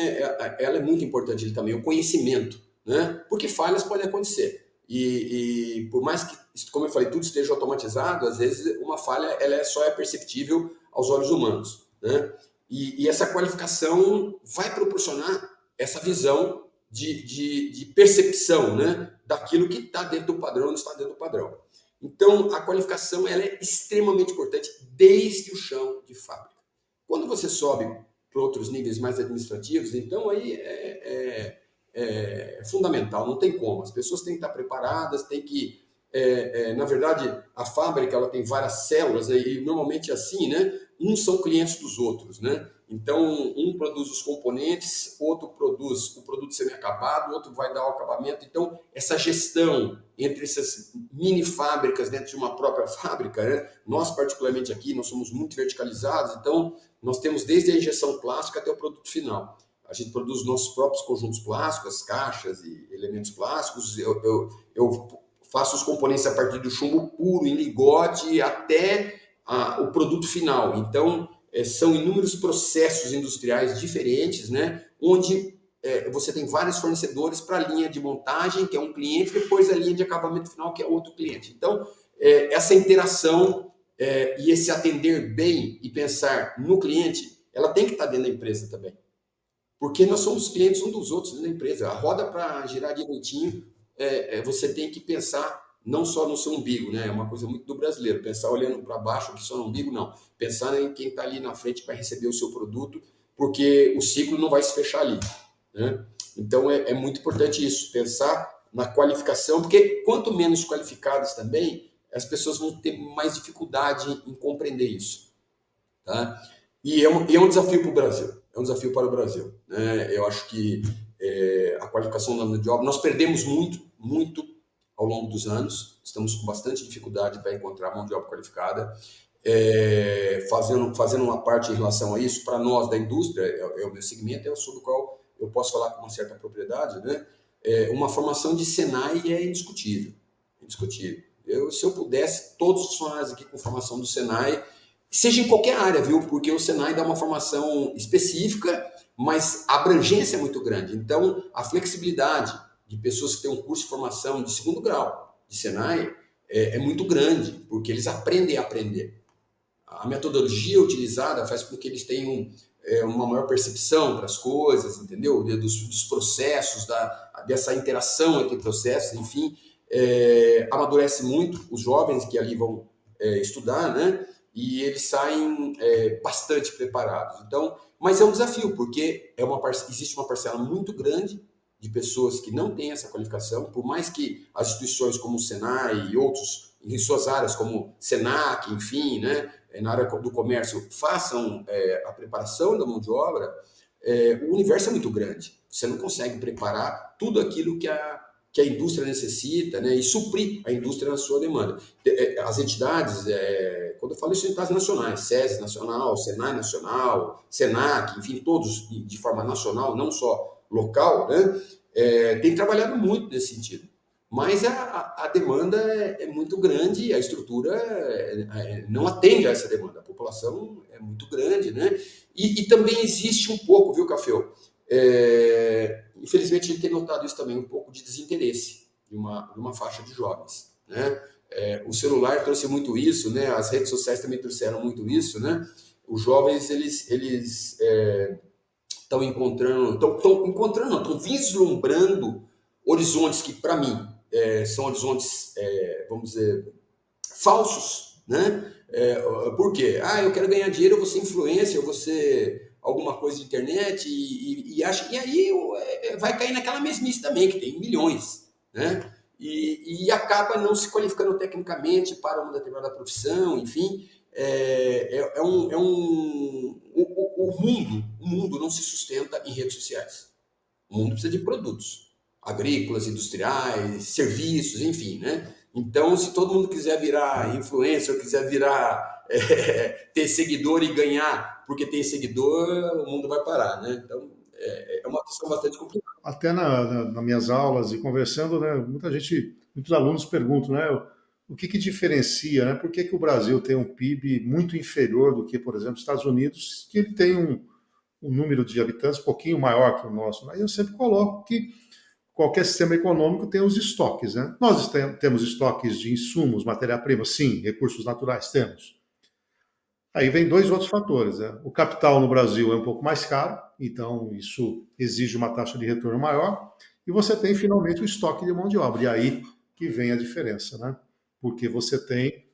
ela é muito importante ali também, o conhecimento, né? Porque falhas podem acontecer. E por mais que, como eu falei, tudo esteja automatizado, às vezes uma falha ela só é perceptível aos olhos humanos, né? E essa qualificação vai proporcionar essa visão de percepção, né, daquilo que está dentro do padrão ou não está dentro do padrão. Então, a qualificação ela é extremamente importante desde o chão de fábrica. Quando você sobe para outros níveis mais administrativos, então aí é fundamental, não tem como. As pessoas têm que estar preparadas, têm que... na verdade, a fábrica ela tem várias células, né, e normalmente assim, né? Uns são clientes dos outros, né? Então, um produz os componentes, outro produz o produto semi-acabado, outro vai dar o acabamento. Então, essa gestão entre essas mini fábricas dentro de uma própria fábrica, né? Nós, particularmente aqui, nós somos muito verticalizados, então nós temos desde a injeção plástica até o produto final. A gente produz nossos próprios conjuntos plásticos, as caixas e elementos plásticos. Eu faço os componentes a partir do chumbo puro, em ligote, até o produto final. Então, são inúmeros processos industriais diferentes, né? Onde você tem vários fornecedores para a linha de montagem, que é um cliente, depois a linha de acabamento final, que é outro cliente. Então, essa interação e esse atender bem e pensar no cliente, ela tem que estar dentro da empresa também. Porque nós somos clientes um dos outros dentro da empresa. A roda, para girar direitinho, você tem que pensar não só no seu umbigo, né? É uma coisa muito do brasileiro, pensar olhando para baixo aqui só no umbigo, não. Pensar em quem está ali na frente para receber o seu produto, porque o ciclo não vai se fechar ali, né? Então é muito importante isso, pensar na qualificação, porque quanto menos qualificadas também, as pessoas vão ter mais dificuldade em compreender isso, tá? E é um desafio para o Brasil, é um desafio para o Brasil, né? Eu acho que a qualificação da mão de obra, nós perdemos muito ao longo dos anos, estamos com bastante dificuldade para encontrar mão de obra qualificada. Fazendo uma parte em relação a isso, para nós da indústria, é o meu segmento, é sobre o qual eu posso falar com uma certa propriedade, né? Uma formação de Senai é indiscutível, indiscutível. Se eu pudesse, todos os funcionários aqui com formação do Senai, seja em qualquer área, viu? Porque o Senai dá uma formação específica, mas a abrangência é muito grande. Então, a flexibilidade de pessoas que têm um curso de formação de segundo grau de Senai é muito grande, porque eles aprendem a aprender. A metodologia utilizada faz com que eles tenham uma maior percepção para as coisas, entendeu? Dos processos, dessa interação entre processos, enfim, amadurece muito os jovens que ali vão estudar, né? E eles saem bastante preparados. Então, mas é um desafio, porque existe uma parcela muito grande de pessoas que não têm essa qualificação, por mais que as instituições como o Senai e outros, em suas áreas como Senac, enfim, né, na área do comércio, façam a preparação da mão de obra, o universo é muito grande. Você não consegue preparar tudo aquilo que que a indústria necessita, né, e suprir a indústria na sua demanda. As entidades, quando eu falo isso, entidades nacionais, SESI nacional, SENAI nacional, SENAC, enfim, todos de forma nacional, não só local, né, tem trabalhado muito nesse sentido. Mas a demanda é muito grande, a estrutura não atende a essa demanda, a população é muito grande, né? E também existe um pouco, viu, Café? Infelizmente, a gente tem notado isso também, um pouco de desinteresse de uma faixa de jovens, né? O celular trouxe muito isso, né? As redes sociais também trouxeram muito isso, né? Os jovens, eles estão encontrando, estão vislumbrando horizontes que, para mim, são horizontes, vamos dizer, falsos, né? Por quê? Eu quero ganhar dinheiro, eu vou ser influencer, eu vou ser alguma coisa de internet e aí vai cair naquela mesmice também, que tem milhões, né? E acaba não se qualificando tecnicamente para uma determinada profissão, enfim. O mundo não se sustenta em redes sociais. O mundo precisa de produtos agrícolas, industriais, serviços, enfim, né? Então, se todo mundo quiser virar influencer, quiser virar ter seguidor e ganhar porque tem seguidor, o mundo vai parar, né? Então, é uma questão bastante complicada. Até nas minhas aulas e conversando, né, muita gente, muitos alunos perguntam, né, o que diferencia, né, por que o Brasil tem um PIB muito inferior do que, por exemplo, os Estados Unidos, que ele tem um número de habitantes um pouquinho maior que o nosso. Aí eu sempre coloco que qualquer sistema econômico tem os estoques, né? Nós temos estoques de insumos, matéria-prima, sim, recursos naturais temos. Aí vem dois outros fatores, né? O capital no Brasil é um pouco mais caro, então isso exige uma taxa de retorno maior, e você tem finalmente o estoque de mão de obra. E aí que vem a diferença, né? Porque você tem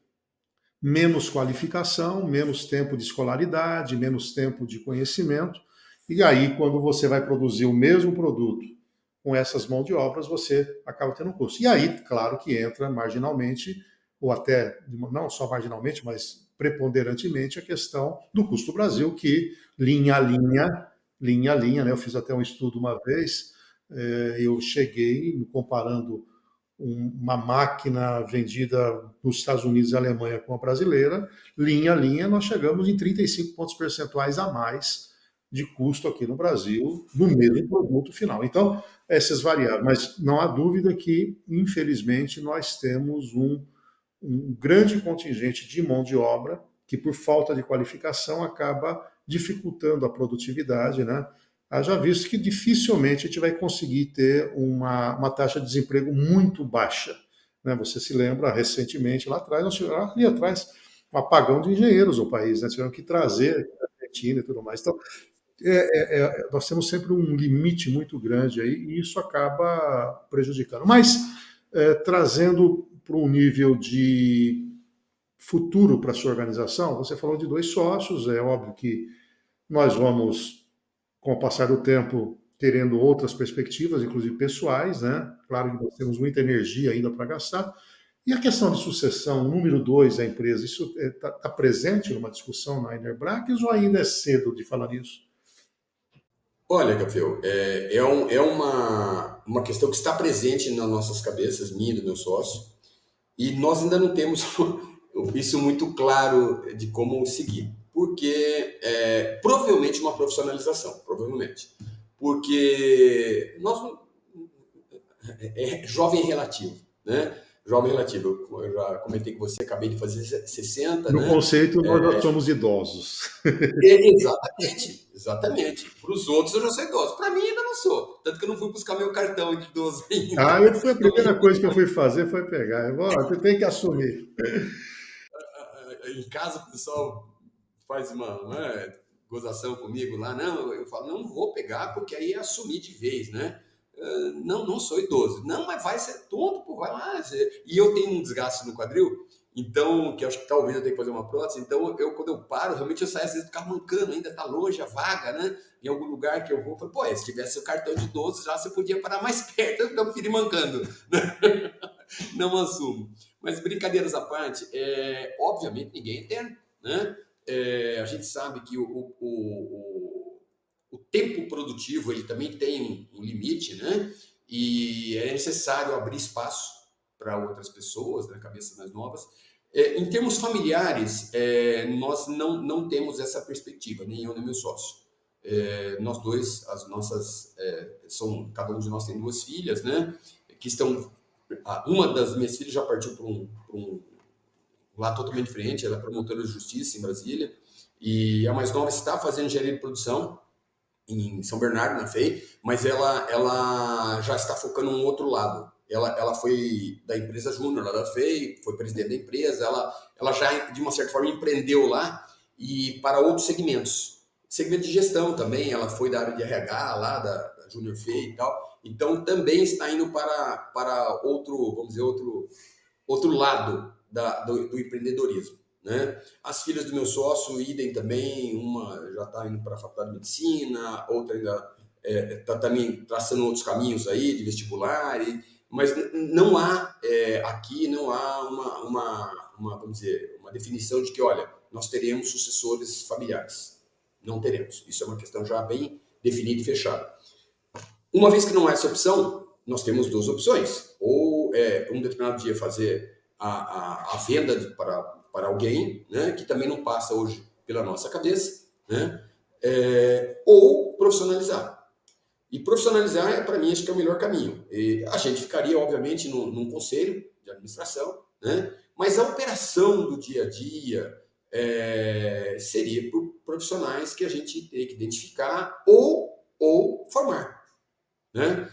menos qualificação, menos tempo de escolaridade, menos tempo de conhecimento, e aí quando você vai produzir o mesmo produto com essas mãos de obras, você acaba tendo um custo. E aí, claro que entra marginalmente, ou até não só marginalmente, mas preponderantemente a questão do custo Brasil, que linha a linha, né? Eu fiz até um estudo uma vez, eu cheguei comparando uma máquina vendida nos Estados Unidos e Alemanha com a brasileira, linha a linha, nós chegamos em 35 pontos percentuais a mais de custo aqui no Brasil, no mesmo produto final. Então, essas variáveis, mas não há dúvida que, infelizmente, nós temos um grande contingente de mão de obra que, por falta de qualificação, acaba dificultando a produtividade, né? Haja visto que dificilmente a gente vai conseguir ter uma taxa de desemprego muito baixa. Né? Você se lembra, recentemente, lá atrás, nós tivemos ali atrás um apagão de engenheiros no país, né? Tivemos que trazer a Argentina e tudo mais. Então, nós temos sempre um limite muito grande aí e isso acaba prejudicando. Mas, trazendo para um nível de futuro para a sua organização, você falou de dois sócios, é óbvio que nós vamos, com o passar do tempo, terendo outras perspectivas, inclusive pessoais, né? Claro que nós temos muita energia ainda para gastar. E a questão de sucessão, número dois da empresa, isso está presente numa discussão na Enerbraques ou ainda é cedo de falar nisso? Olha, Gabriel, é uma questão que está presente nas nossas cabeças, minha e do meu sócio, e nós ainda não temos isso muito claro de como seguir. Porque provavelmente uma profissionalização, provavelmente. Porque jovem relativo, né? Jovem relativo. Eu já comentei com você, acabei de fazer 60, No né? conceito, nós já somos idosos. Exatamente, exatamente. Para os outros eu já sou idoso. Para mim ainda não sou. Tanto que eu não fui buscar meu cartão de idoso Ah, ainda. a primeira coisa que eu fui fazer foi pegar. Você tem que assumir. Em casa o pessoal faz uma, né, gozação comigo lá. Não, eu falo, não vou pegar porque aí é assumir de vez, né? Não, não sou idoso. Não, mas vai ser tonto, pô, vai lá. E eu tenho um desgaste no quadril, então, que eu acho que talvez eu tenha que fazer uma prótese. Então, quando eu paro, realmente eu saio às vezes do carro mancando, ainda tá longe a vaga, né? Em algum lugar que eu vou, eu falo, pô, se tivesse o cartão de idoso já você podia parar mais perto, eu prefiro ir mancando. Não assumo. Mas brincadeiras à parte, obviamente ninguém é eterno, né? A gente sabe que o tempo produtivo ele também tem um limite, né? e é necessário abrir espaço para outras pessoas, né, cabeças mais novas. Em termos familiares, nós não temos essa perspectiva, nem eu nem meu sócio. Nós dois, as nossas, cada um de nós tem duas filhas, né, que estão, uma das minhas filhas já partiu para um lá totalmente diferente, ela é promotora de justiça em Brasília, e a mais nova está fazendo engenharia de produção em São Bernardo, na FEI, mas ela já está focando um outro lado. Ela foi da empresa Júnior lá da FEI, foi presidente da empresa, ela já, de uma certa forma, empreendeu lá e para outros segmentos. Segmento de gestão também, ela foi da área de RH lá, da Júnior FEI e tal. Então, também está indo para outro, vamos dizer, outro lado do empreendedorismo. Né? As filhas do meu sócio, idem também, uma já está indo para a faculdade de medicina, outra ainda está também traçando outros caminhos aí de vestibular, mas não há aqui não há vamos dizer, uma definição de que, olha, nós teremos sucessores familiares. Não teremos. Isso é uma questão já bem definida e fechada. Uma vez que não há essa opção, nós temos duas opções. Ou um determinado dia fazer a venda para alguém, né, que também não passa hoje pela nossa cabeça, né, ou profissionalizar. E profissionalizar, para mim, acho que é o melhor caminho. E a gente ficaria, obviamente, num conselho de administração, né, mas a operação do dia a dia seria por profissionais que a gente tem que identificar ou formar. Né?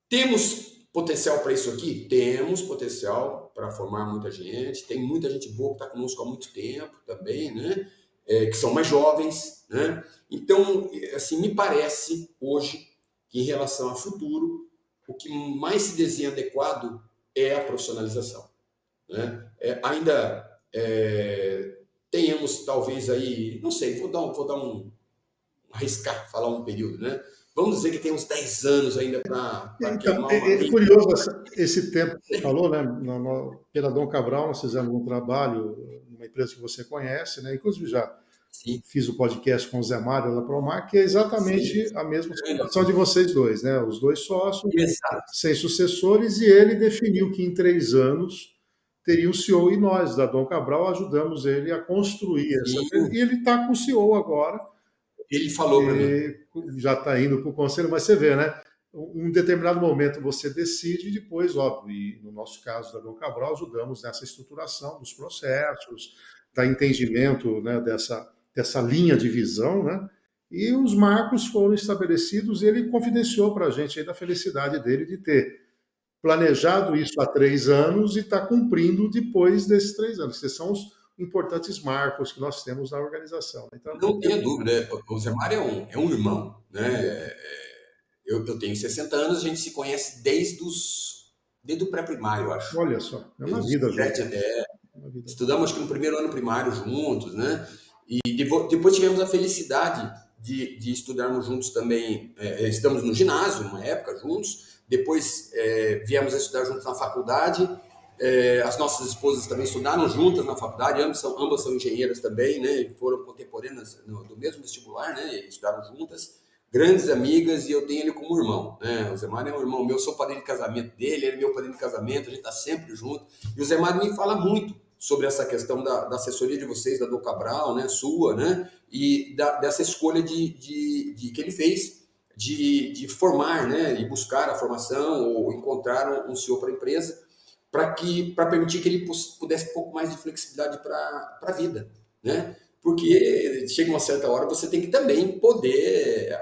Temos potencial para isso aqui? Temos potencial para formar muita gente. Tem muita gente boa que está conosco há muito tempo também, né? Que são mais jovens. Né? Então, assim, me parece hoje que em relação ao futuro, o que mais se desenha adequado é a profissionalização. Né? Ainda tenhamos talvez aí, não sei, vou dar arriscar, falar um período, né? Vamos dizer que tem uns 10 anos ainda para Então, queimar uma é lenha. curioso esse tempo que você falou, né? Pela Dom Cabral, nós fizemos um trabalho numa empresa que você conhece, né? Inclusive já Sim, fiz o podcast com o Zé Mário da Promar, que é sim, exatamente a mesma grande situação de amigo. vocês dois, né? Os dois sócios, Exato. sem sucessores, e ele definiu que em 3 anos teria um CEO, e nós, da Dom Cabral, ajudamos ele a construir essa. Sim, E ele está com o CEO agora, ele falou para mim. e já está indo para o conselho, mas você vê, né? Um determinado momento você decide e depois, óbvio, e no nosso caso da Dom Cabral, ajudamos nessa estruturação dos processos, da entendimento, né, dessa linha de visão, né? E os marcos foram estabelecidos e ele confidenciou para a gente aí da felicidade dele de ter planejado isso há 3 anos e está cumprindo depois desses 3 anos. Esses são os importantes marcos que nós temos na organização. Então, é Não muito tenha dúvida, o Zé Mário é um irmão. Né? Eu tenho 60 anos, a gente se conhece desde o pré-primário, eu acho. olha só, é uma Desde os vida 7, junto. Uma vida junto. estudamos acho que no primeiro ano primário juntos, né? E depois tivemos a felicidade de estudarmos juntos também. Estamos no ginásio, uma época juntos. Depois viemos a estudar juntos na faculdade. As nossas esposas também estudaram juntas na faculdade. Ambas são engenheiras também, né? Foram contemporâneas do mesmo vestibular, né? Estudaram juntas. Grandes amigas e eu tenho ele como irmão. Né? O Zé Mário é um irmão meu, sou padrinho de casamento dele, ele é meu padrinho de casamento, a gente está sempre junto. E o Zé Mário me fala muito sobre essa questão da assessoria de vocês, da Dom Cabral, né, sua, né, e dessa escolha que ele fez de formar, né, e buscar a formação ou encontrar um CEO para a empresa para permitir que ele pudesse um pouco mais de flexibilidade para a vida, né? Porque chega uma certa hora você tem que também poder,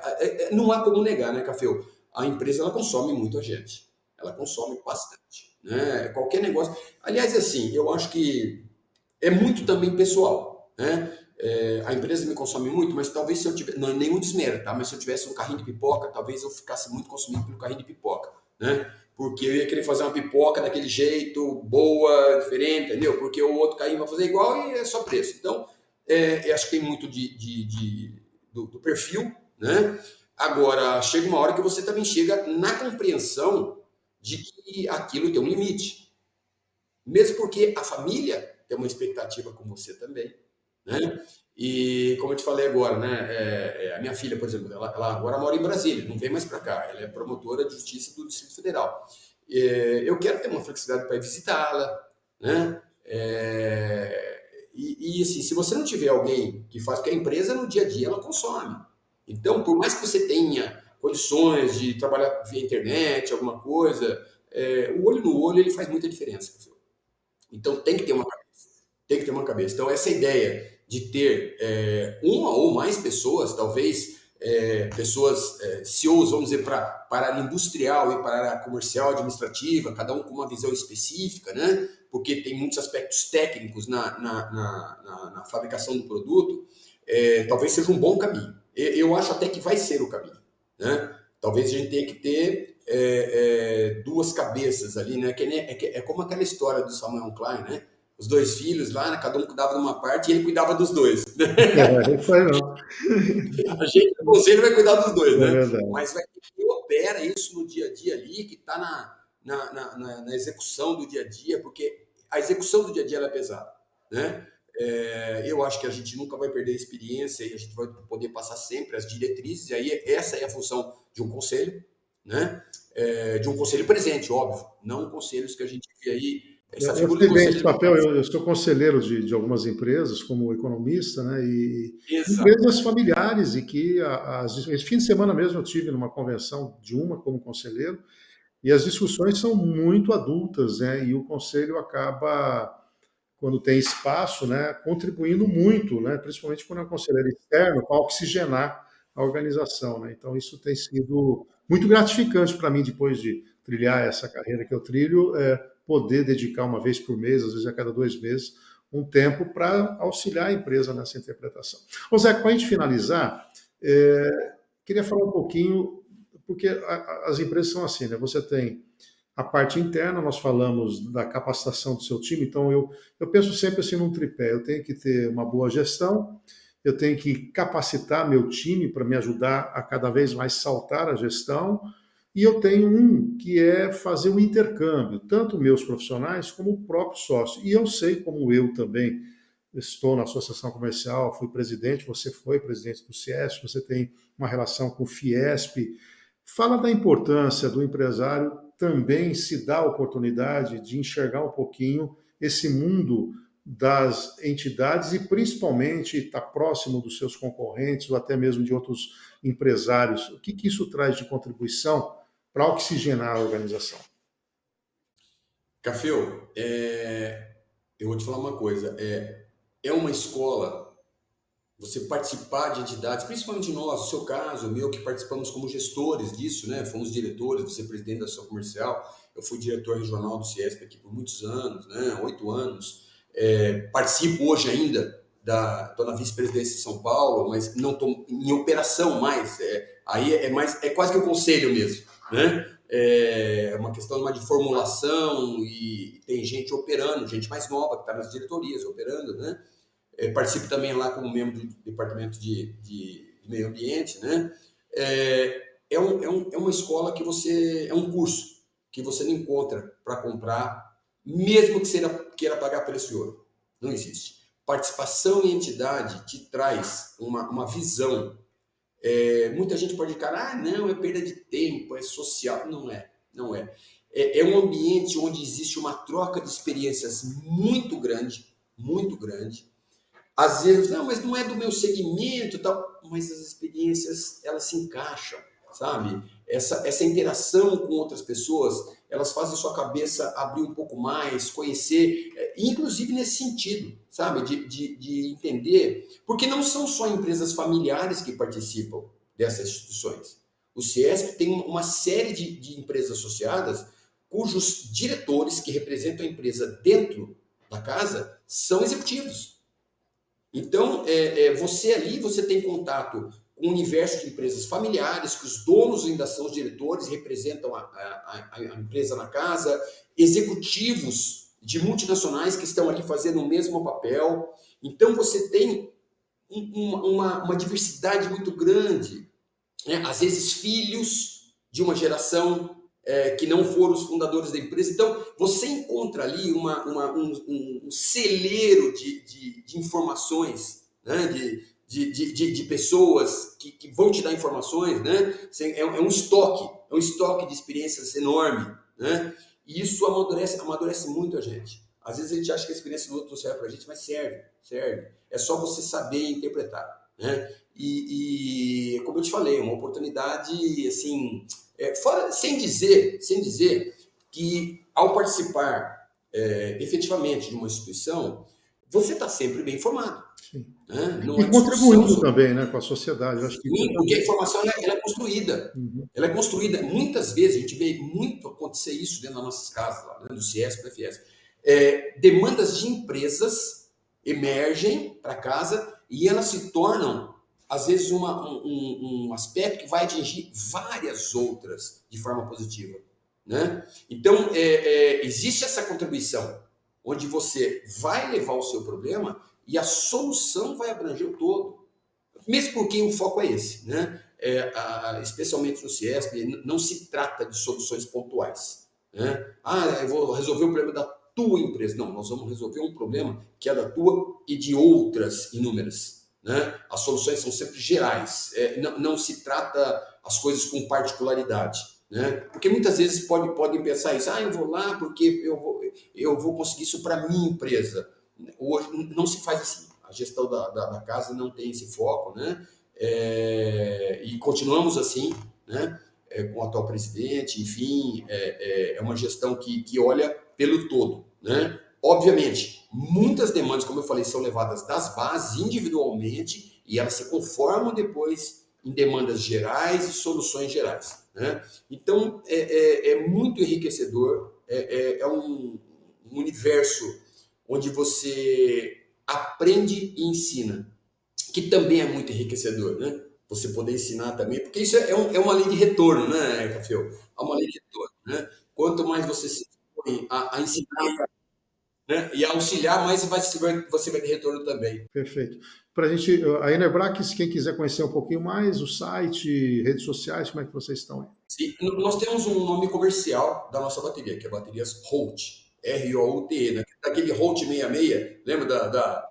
não há como negar, né, Cafeu? A empresa ela consome muito a gente, ela consome bastante, né? Qualquer negócio. Aliás, assim, eu acho que é muito também pessoal, né? A empresa me consome muito, mas talvez se eu tivesse, não é nenhum desmérito, tá? Mas se eu tivesse um carrinho de pipoca, talvez eu ficasse muito consumido pelo carrinho de pipoca, né? Porque eu ia querer fazer uma pipoca daquele jeito, boa, diferente, entendeu? Porque o outro carrinho vai fazer igual e é só preço. Então, eu acho que tem muito do perfil, né? Agora, chega uma hora que você também chega na compreensão de que aquilo tem um limite. Mesmo porque a família tem uma expectativa com você também, né? E como eu te falei agora, né, a minha filha, por exemplo, ela agora mora em Brasília, não vem mais para cá, ela é promotora de justiça do Distrito Federal. Eu quero ter uma flexibilidade para visitá-la, né? Assim, se você não tiver alguém que faz, porque a empresa no dia a dia ela consome. Então, por mais que você tenha condições de trabalhar via internet, alguma coisa, o olho no olho ele faz muita diferença. Então tem que ter uma cabeça. Então, essa ideia de ter uma ou mais pessoas, talvez pessoas, CEOs, vamos dizer, para a área industrial e para a área comercial, administrativa, cada um com uma visão específica, né? Porque tem muitos aspectos técnicos na fabricação do produto, talvez seja um bom caminho. Eu acho até que vai ser o caminho, né? Talvez a gente tenha que ter duas cabeças ali, né? É como aquela história do Samuel Klein, né? Os dois filhos lá, né? Cada um cuidava de uma parte e ele cuidava dos dois. É, isso aí não. A gente, o conselho, vai cuidar dos dois, É né? verdade. Mas vai ter quem opera isso no dia a dia ali, que está na execução do dia a dia, porque a execução do dia a dia ela é pesada, né? Eu acho que a gente nunca vai perder a experiência e a gente vai poder passar sempre as diretrizes, e aí essa é a função de um conselho, né? De um conselho presente, óbvio, não conselhos que a gente vê aí, essa Eu figura do sei bem conselho esse ele não papel, pode eu ser. sou conselheiro de algumas empresas como economista, né, e Exato. empresas familiares, e que esse fim de semana mesmo eu tive numa convenção de uma como conselheiro, e as discussões são muito adultas, né, e o conselho acaba, quando tem espaço, né, contribuindo muito, né, principalmente quando é um conselheiro externo, para oxigenar a organização. Né. Então, isso tem sido muito gratificante para mim, depois de trilhar essa carreira que eu trilho, poder dedicar uma vez por mês, às vezes a cada 2 meses, um tempo para auxiliar a empresa nessa interpretação. Ô Zé, para a gente finalizar, queria falar um pouquinho, porque as empresas são assim, né? Você tem a parte interna, nós falamos da capacitação do seu time, então eu penso sempre assim num tripé, eu tenho que ter uma boa gestão, eu tenho que capacitar meu time para me ajudar a cada vez mais saltar a gestão, e eu tenho um que é fazer o intercâmbio, tanto meus profissionais como o próprio sócio. E eu sei como eu também estou na associação comercial, fui presidente, você foi presidente do Ciesp, você tem uma relação com o Fiesp. Fala da importância do empresário também se dar a oportunidade de enxergar um pouquinho esse mundo das entidades e principalmente estar próximo dos seus concorrentes ou até mesmo de outros empresários. O que isso traz de contribuição para oxigenar a organização? Cafeu, eu vou te falar uma coisa. É uma escola você participar de entidades, principalmente nós, no seu caso, o meu, que participamos como gestores disso, né? Fomos diretores, você presidente da ação comercial, eu fui diretor regional do Ciesp aqui por muitos anos, né? 8 anos. Participo hoje ainda estou na vice-presidência de São Paulo, mas não estou em operação mais. Aí é quase que o conselho mesmo, né? É uma questão mais de formulação e tem gente operando, gente mais nova que está nas diretorias operando, né? Participo também lá como membro do departamento de meio ambiente, né? É uma escola que é um curso que você não encontra para comprar, mesmo que você queira pagar preço de ouro. Não existe. Participação em entidade te traz uma visão. Muita gente pode ficar, não, é perda de tempo, é social. Não é, não é. É um ambiente onde existe uma troca de experiências muito grande. Às vezes, não, mas não é do meu segmento e tal, mas as experiências, elas se encaixam, sabe? Essa interação com outras pessoas, elas fazem sua cabeça abrir um pouco mais, conhecer, inclusive nesse sentido, sabe? De entender, porque não são só empresas familiares que participam dessas instituições. O Ciesp tem uma série de empresas associadas cujos diretores que representam a empresa dentro da casa são executivos. Então, você ali, você tem contato com o universo de empresas familiares, que os donos ainda são os diretores, representam a empresa na casa, executivos de multinacionais que estão ali fazendo o mesmo papel. Então, você tem uma diversidade muito grande, né? Às vezes filhos de uma geração que não foram os fundadores da empresa. Então, você encontra ali um celeiro de informações, né? De pessoas que vão te dar informações, né? É um estoque de experiências enorme, né? E isso amadurece muito a gente. Às vezes a gente acha que a experiência do outro não serve para a gente, mas serve. É só você saber interpretar, né? Como eu te falei, uma oportunidade, assim, sem dizer que ao participar efetivamente de uma instituição, você está sempre bem informado, Sim. né? Não E há discussão contribuindo sobre também, né, com a sociedade. Eu acho que isso sim, porque a informação ela é construída. Uhum. Ela é construída. Muitas vezes a gente vê muito acontecer isso dentro das nossas casas, lá, né, do CIESP, do FIES. Demandas de empresas emergem para casa e elas se tornam, às vezes, um aspecto que vai atingir várias outras de forma positiva, né? Então, existe essa contribuição, onde você vai levar o seu problema e a solução vai abranger o todo. Mesmo porque o foco é esse, né? Especialmente no CIESP, não se trata de soluções pontuais, né? Eu vou resolver o problema da tua empresa. Não, nós vamos resolver um problema que é da tua e de outras inúmeras, né? As soluções são sempre gerais, não se trata as coisas com particularidade, né? Porque muitas vezes podem pensar isso, eu vou lá porque eu vou conseguir isso para minha empresa. Hoje não se faz assim. A gestão da casa não tem esse foco, né? E continuamos assim, né? Com o atual presidente, enfim, é uma gestão que olha pelo todo, né? Obviamente, muitas demandas, como eu falei, são levadas das bases individualmente e elas se conformam depois em demandas gerais e soluções gerais, né? Então, é muito enriquecedor, é um universo onde você aprende e ensina, que também é muito enriquecedor, né? Você poder ensinar também, porque isso é uma lei de retorno, né, Cafeu? É uma lei de retorno, né? Quanto mais você se expõe a ensinar, né, e a auxiliar, mais você vai ter retorno também. Perfeito. Para a gente, a Enerbrax, quem quiser conhecer um pouquinho mais, o site, redes sociais, como é que vocês estão aí? Sim, nós temos um nome comercial da nossa bateria, que é Baterias Holt, Route, né? Daquele Holt 66, lembra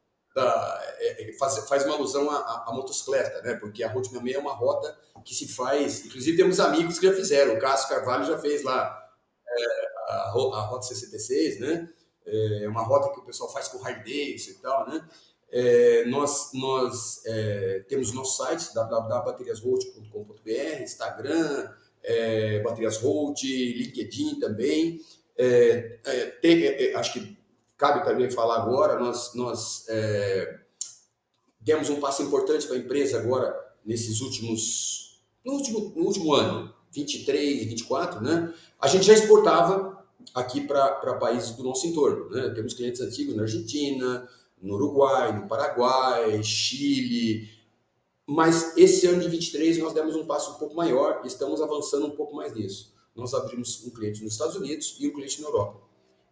faz uma alusão à motocicleta, né? Porque a Holt 66 é uma rota que se faz, inclusive temos amigos que já fizeram, o Cássio Carvalho já fez lá a Rota 66, né? É uma rota que o pessoal faz com hard days e tal, né? Nós temos o nosso site, www.bateriasholt.com.br, Instagram, Baterias Holt, LinkedIn também. Acho que cabe também falar agora, nós demos um passo importante para a empresa agora, no último ano, 23, 24, né? A gente já exportava aqui para países do nosso entorno, né? Temos clientes antigos na Argentina, no Uruguai, no Paraguai, Chile, mas esse ano de 23 nós demos um passo um pouco maior e estamos avançando um pouco mais nisso. Nós abrimos um cliente nos Estados Unidos e um cliente na Europa.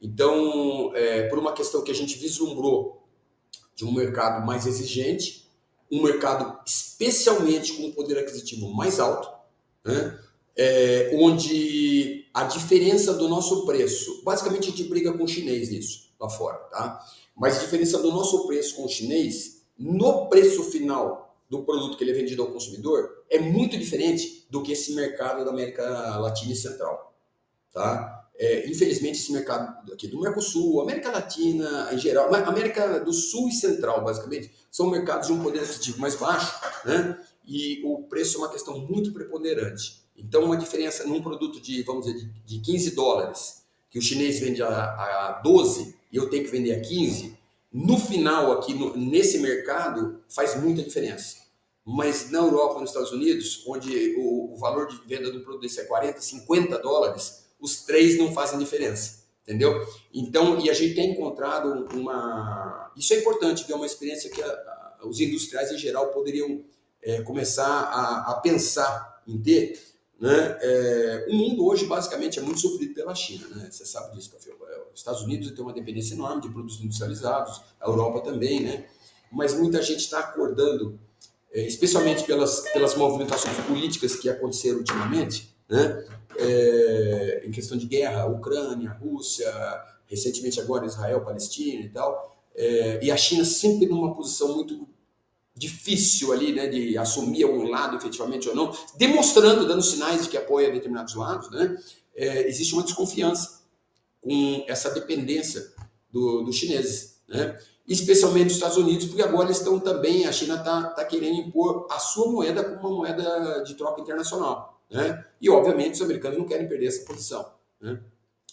Então, por uma questão que a gente vislumbrou de um mercado mais exigente, um mercado especialmente com um poder aquisitivo mais alto, né? Onde a diferença do nosso preço, basicamente a gente briga com o chinês nisso, lá fora, tá? Mas a diferença do nosso preço com o chinês, no preço final do produto que ele é vendido ao consumidor, é muito diferente do que esse mercado da América Latina e Central, tá? Infelizmente, esse mercado aqui do Mercosul, América Latina em geral, América do Sul e Central, basicamente, são mercados de um poder aquisitivo mais baixo, né? E o preço é uma questão muito preponderante. Então, uma diferença num produto de, vamos dizer, de $15, que o chinês vende a 12 e eu tenho que vender a 15, no final, aqui nesse mercado, faz muita diferença. Mas na Europa, nos Estados Unidos, onde o valor de venda do produto desse é 40, $50, os três não fazem diferença, entendeu? Então, e a gente tem encontrado uma... Isso é importante, é uma experiência que os industriais em geral poderiam começar a pensar em ter, né? O mundo hoje basicamente é muito suprido pela China, né? Você sabe disso, Café. Os Estados Unidos tem uma dependência enorme de produtos industrializados, a Europa também, né? Mas muita gente está acordando, especialmente pelas movimentações políticas que aconteceram ultimamente, né? Em questão de guerra, Ucrânia, Rússia, recentemente agora Israel, Palestina e tal, e a China sempre numa posição muito difícil ali, né, de assumir algum lado efetivamente ou não, demonstrando, dando sinais de que apoia determinados lados, né, existe uma desconfiança com essa dependência dos chineses, né? Especialmente dos Estados Unidos, porque agora eles estão também, a China está querendo impor a sua moeda como uma moeda de troca internacional, né? E obviamente os americanos não querem perder essa posição, né?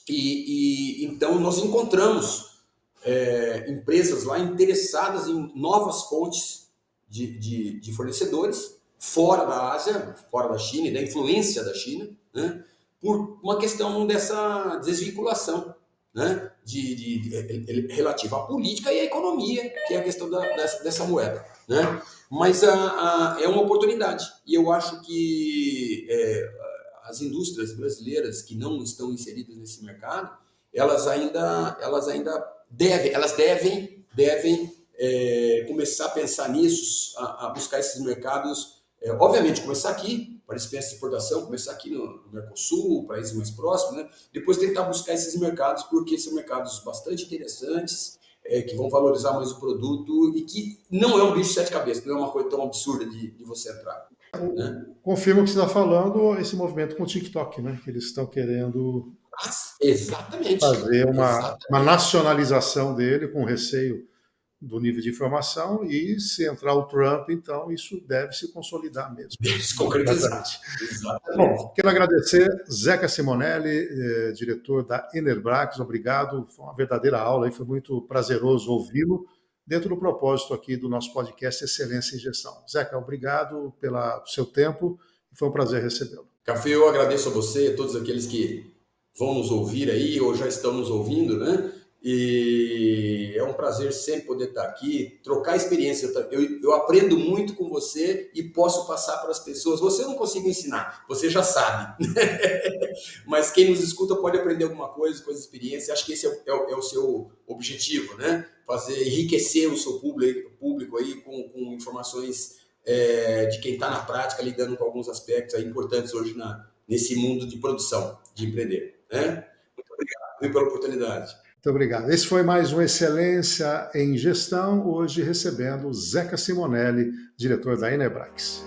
Então nós encontramos empresas lá interessadas em novas fontes de fornecedores fora da Ásia, fora da China e da influência da China, né? Por uma questão dessa desvinculação, né? Relativa à política e à economia, que é a questão dessa moeda, né? Mas é uma oportunidade e eu acho que as indústrias brasileiras que não estão inseridas nesse mercado, elas devem começar a pensar nisso, a buscar esses mercados, obviamente começar aqui, para dispensa de exportação, começar aqui no Mercosul, países mais próximos, né? Depois tentar buscar esses mercados, porque são mercados bastante interessantes, que vão valorizar mais o produto e que não é um bicho de sete cabeças, não é uma coisa tão absurda de você entrar, né? Confirma o que você está falando, esse movimento com o TikTok, né? Que eles estão querendo Exatamente, fazer uma exatamente. nacionalização dele com receio do nível de informação e se entrar o Trump, então isso deve se consolidar mesmo, Deles concretizar. completamente. Exatamente. Bom, quero agradecer Zeca Simonelli, diretor da Enerbrax, obrigado, foi uma verdadeira aula, e foi muito prazeroso ouvi-lo dentro do propósito aqui do nosso podcast Excelência em Gestão. Zeca, obrigado pelo seu tempo, foi um prazer recebê-lo. Café, eu agradeço a você, a todos aqueles que vão nos ouvir aí ou já estão nos ouvindo, né? E é um prazer sempre poder estar aqui, trocar experiência. Eu aprendo muito com você e posso passar para as pessoas. Você eu não consigo ensinar, você já sabe. Mas quem nos escuta pode aprender alguma coisa com as experiências. Acho que esse é o seu objetivo, né? Fazer enriquecer o seu público aí com informações de quem está na prática, lidando com alguns aspectos aí importantes hoje nesse mundo de produção, de empreender, né? Muito obrigado pela oportunidade. Muito obrigado. Esse foi mais um Excelência em Gestão, hoje recebendo Zeca Simonelli, diretor da Enerbrax.